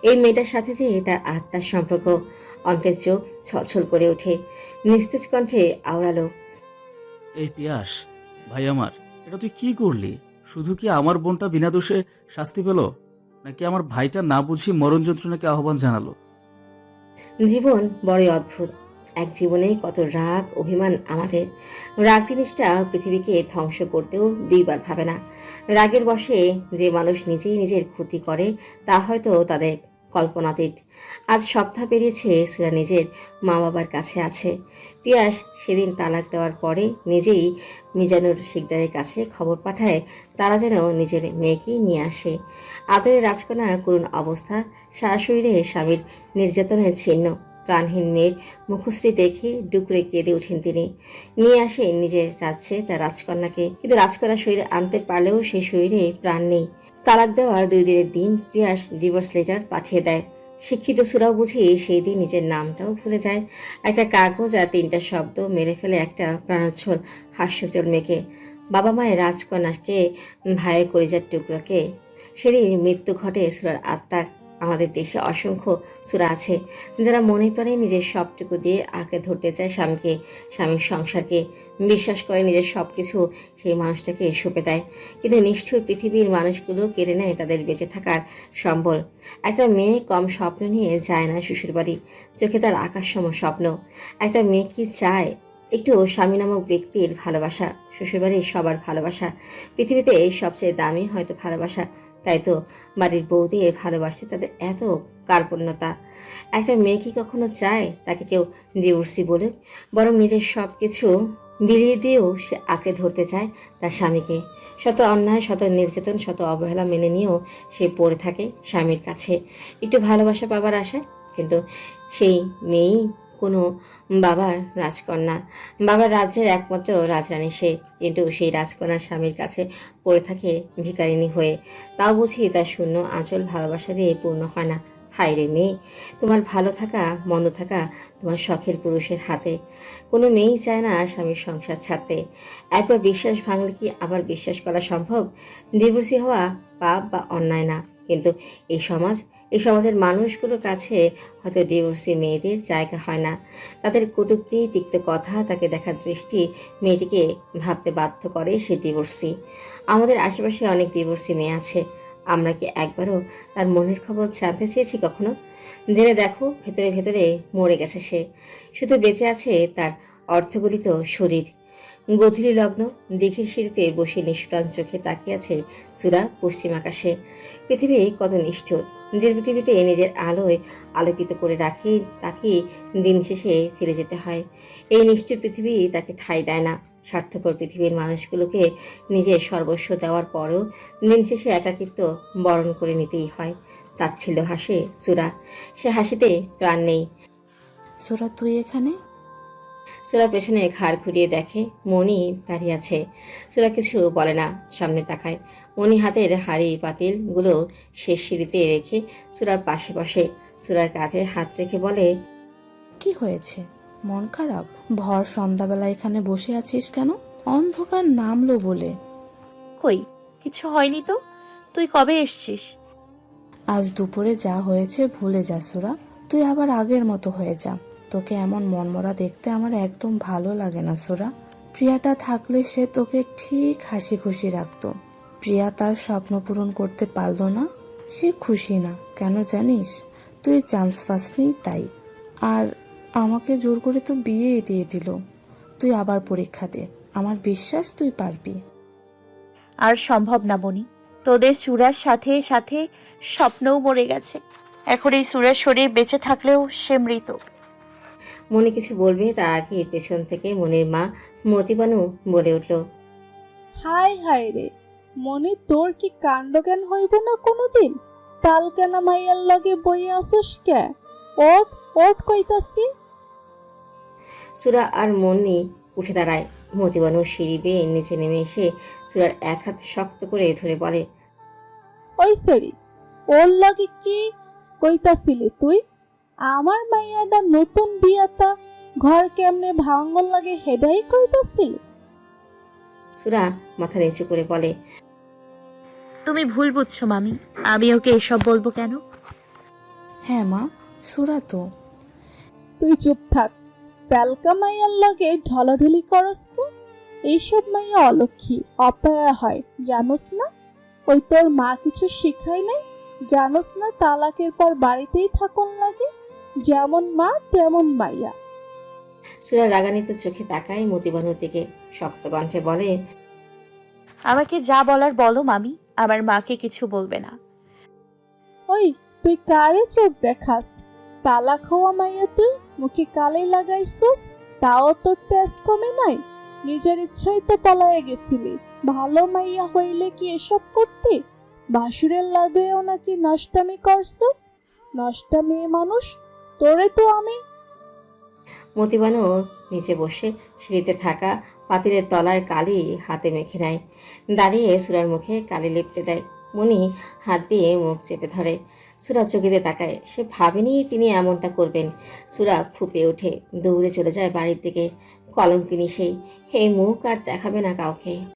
এই মেয়েটার সাথে যে তার আত্মার সম্পর্ক। অন্তের চোখ ছলছল করে ওঠে, নিস্তেজ কণ্ঠে আওড়ালো, এই পিয়াস, ভাই আমার, এটা তুই কি করলি? শুধু কি আমার বোনটা বিনা দোষে শাস্তি পেল, নাকি আমার ভাইটা না বুঝি মরণ যন্ত্রণাকে আহ্বান জানালো? জীবন বড়ই অদ্ভুত। এক জীবনে কত রাগ অভিমান আমাদের। রাগ জিনিসটা পৃথিবীকে ধ্বংস করতেও দুইবার ভাবে না। রাগের বশে যে মানুষ নিজেই নিজের ক্ষতি করে তা হয়তো তাদের কল্পনাতীত। আজ সপ্তাহ পেরিয়েছে সুরা নিজের মা বাবার কাছে আছে। পিয়াস সেদিন তালাক দেওয়ার পরে নিজেই মিজানুর শিকদারের কাছে খবর পাঠায় তারা যেন নিজের মেয়েকেই নিয়ে আসে। আদরের রাজকন্যা করুণ অবস্থা, সারা শরীরে স্বামীর নির্যাতনের চিহ্ন। প্রাণহীন মেয়ের মুখশ্রী দেখে ডুকরে কেঁদে ওঠেন তিনি। নিয়ে আসেন নিজের রাজ্যে তার রাজকন্যাকে, কিন্তু রাজকন্যা শরীরে আনতে পারলেও সেই শরীরে প্রাণ নেই। তালাক দেওয়ার 2 দিনের দিন পিয়াস ডিভোর্স লেটার পাঠিয়ে দেয়। শিক্ষিত সুরাও বুঝি সেই দিন নিজের নামটাও ভুলে যায়। একটা কাগজ আর 3টা শব্দ মেরে ফেলে একটা প্রাণোচ্ছল হাস্যজল মেয়েকে। বাবা মায়ের রাজকন্যাকে, ভাইয়ের কলিজার টুকরোকে। সেদিন মৃত্যু ঘটে সুরার আত্মার। আমাদের দেশে অসংখ্য সুরা আছে যারা মনে প্রাণে নিজের সবটুকু দিয়ে আঁকড়ে ধরতে চায় স্বামীকে, স্বামীর সংসারকে। বিশ্বাস করে নিজের সব কিছু সেই মানুষটাকে সঁপে দেয়, কিন্তু নিষ্ঠুর পৃথিবীর মানুষগুলো কেড়ে নেয় তাদের বেঁচে থাকার সম্বল। একটা মেয়ে কম স্বপ্ন নিয়ে যায় না শ্বশুরবাড়ি, চোখে তার আকাশসম স্বপ্ন। একটা মেয়ে কি চায়? একটু স্বামী নামক ব্যক্তির ভালোবাসা। শ্বশুরবাড়ির সবার ভালোবাসা পৃথিবীতে সবচেয়ে দামি হয়তো ভালোবাসা। তাই তো বাড়ির বৌদি ভালোবাসতে তাদের এত কার্পণ্যতা। একটা মেয়ে কি কখনো চায় তাকে কেউ ডিভোর্সি বলুক? বরং নিজের সব কিছু বিলিয়ে দিয়েও সে আঁকড়ে ধরতে চায় তার স্বামীকে। শত অন্যায়, শত নির্যাতন, শত অবহেলা মেনে নিয়েও সে পড়ে থাকে স্বামীর কাছে একটু ভালোবাসা পাবার আশায়। কিন্তু সেই মেয়েই কোনো বাবার রাজকন্যা, বাবার রাজ্যের একমাত্র রাজরানী সে, কিন্তু সেই রাজকন্যা স্বামীর কাছে পড়ে থাকে ভিখারিনী হয়ে। তাও বুঝি তার শূন্য আঁচল ভালোবাসা দিয়ে পূর্ণ হয় না। হায় রে মেয়ে, তোমার ভালো থাকা মন্দ থাকা তোমার শখের পুরুষের হাতে। কোনো মেয়েই চায় না স্বামীর সংসার ছাড়তে। একবার বিশ্বাস ভাঙলে কি আবার বিশ্বাস করা সম্ভব? ডিভোর্সি হওয়া পাপ বা অন্যায় না, কিন্তু এই সমাজের মানুষগুলোর কাছে হয়তো ডিভোর্সি মেয়েদের জায়গা হয় না। তাদের কটূক্তি, তিক্ত কথা, তাকে দেখার দৃষ্টি মেয়েটিকে ভাবতে বাধ্য করে সে ডিভোর্সি। আমাদের আশেপাশে অনেক ডিভোর্সি মেয়ে আছে। আমরা কি একবারও তার মনের খবর জানতে চেয়েছি কখনো? জেনে দেখো, ভেতরে ভেতরে মরে গেছে সে। শুধু বেঁচে আছে তার অর্ধগলিত শরীর। গধূলি লগ্ন, দিঘির সিঁড়িতে বসে নিষ্প্রাণ চোখে তাকিয়ে আছে সুরা পশ্চিম আকাশে। পৃথিবী কত নিষ্ঠুর! যে পৃথিবীতে নিজের আলোয় আলোকিত করে রাখে তাকে দিন শেষে ফিরে যেতে হয়। এই নিষ্ঠুর পৃথিবী তাকে ঠাঁই দেয় না। স্বার্থপর পৃথিবীর মানুষগুলোকে নিজের সর্বস্ব দেওয়ার পরেও দিন শেষে একাকিত্ব বরণ করে নিতেই হয়। তাচ্ছিল্য হাসে সুরা। সে হাসিতে প্রাণ নেই। সুরা, তুই এখানে? সুরা পেছনে ঘাড় ঘুরিয়ে দেখে মণি দাঁড়িয়ে আছে। সুরা কিছু বলে না, সামনে তাকায়। মণি হাতের হাঁড়ি পাতিলগুলো শেষ সিঁড়িতে রেখে সুরার পাশে বসে। সুরার কাঁধে হাত রেখে বলে, কি হয়েছে? মন খারাপ? ভর সন্ধ্যাবেলা এখানে বসে আছিস কেন? অন্ধকার নামলো বলে। কই, কিছু হয়নি তো। তুই কবে এসছিস? আজ দুপুরে যা হয়েছে ভুলে যা সুরা। তুই আবার আগের মতো হয়ে যা। তোকে এমন মনমরা দেখতে আমার একদম ভালো লাগে না সুরা। প্রিয়াটা থাকলে সে তোকে ঠিক হাসি খুশি রাখতো। প্রিয়া তার স্বপ্ন পূরণ করতে পারলো না, সে খুশি না। কেন জানিস? তুই চান্স পাসনি তাই। আর আমাকে জোর করে তো বিয়েই দিয়ে দিল। তুই আবার পরীক্ষা দে, আমার বিশ্বাস তুই পারবি। আর সম্ভব না বনি। তোদের সুরার সাথে সাথে স্বপ্নও মরে গেছে। এখন এই সুরার শরীর বেঁচে থাকলেও সে মৃত। মনি কিছু বলবে তার আগে পেছন থেকে মনির মা মতিবানু বলে উঠল, হাই হাই রে মনি, তোর কি কাণ্ডজ্ঞান হইব না কোনোদিন? তাল কেনা মাইয়ার লগে বইয়ে আসুস কে? ওট ওট কইতাছি। সুরা আর মনি উঠে দাঁড়ায়। মতিবানু সিঁড়ি বেয়ে নিচে নেমে এসে সুরার এক হাত শক্ত করে ধরে বলে, ওই সরি, ওর লগে কি কইতাছিলি তুই? আমার মাইয়াটা নতুন বিয়াতা, ঘর কেমনে ভাঙ্গল লাগে হেডাই কইতাছিলি? সুরা মাথা নিচু করে বলে, তুমি ভুল বুঝছো মামি, আমি ওকে এসব বলবো কেন? হ্যাঁ মা, সুরা তো। তুই চুপ থাক। তেলকা মাইয়ার লগে ঢলাঢলি করস কে? এইসব মাইয়া অলক্ষী, অপয়া হয়, জানোস না? ওই তোর মা কিছু শিখায় নাই? জানোস না তালাকের পর বাড়িতেই থাকুন লাগে? যেমন মা তেমন মাইয়া। সুরা রাগান্বিত চোখে তাকায় মতিবানুর দিকে, শক্ত কণ্ঠে বলে, আমাকে যা বলার বলো মামি, আমার মাকে কিছু বলবে না। ওই তুই কারে চোখ দেখাস? তালাক হওয়া মাইয়া তুই, মুখে কালি লাগাইছস, তাও তোর তেজ কমে নাই? নিজের ইচ্ছাই তো পলায়ে গেছিলি। ভালো মাইয়া হইলে কি এসব করতি? বাসুরের লাগেও নাকি নষ্টামি করছস? নষ্টা মেয়ে মানুষ, তোরে তো আমি। মতিবানু নিচে বসে সিঁড়িতে থাকা পাতিলের তলায় কালি হাতে মেখে নেয়। দাঁড়িয়ে সুরার মুখে কালি লেপটে দেয়। মনি হাত দিয়ে মুখ চেপে ধরে। সুরা চকিতে তাকায়, সে ভাবেনি তিনি এমনটা করবেন। সুরা ফুঁপে ওঠে, দৌড়ে চলে যায় বাড়ির দিকে। কলঙ্কিনী সেই, এই মুখ আর দেখাবে না কাউকে।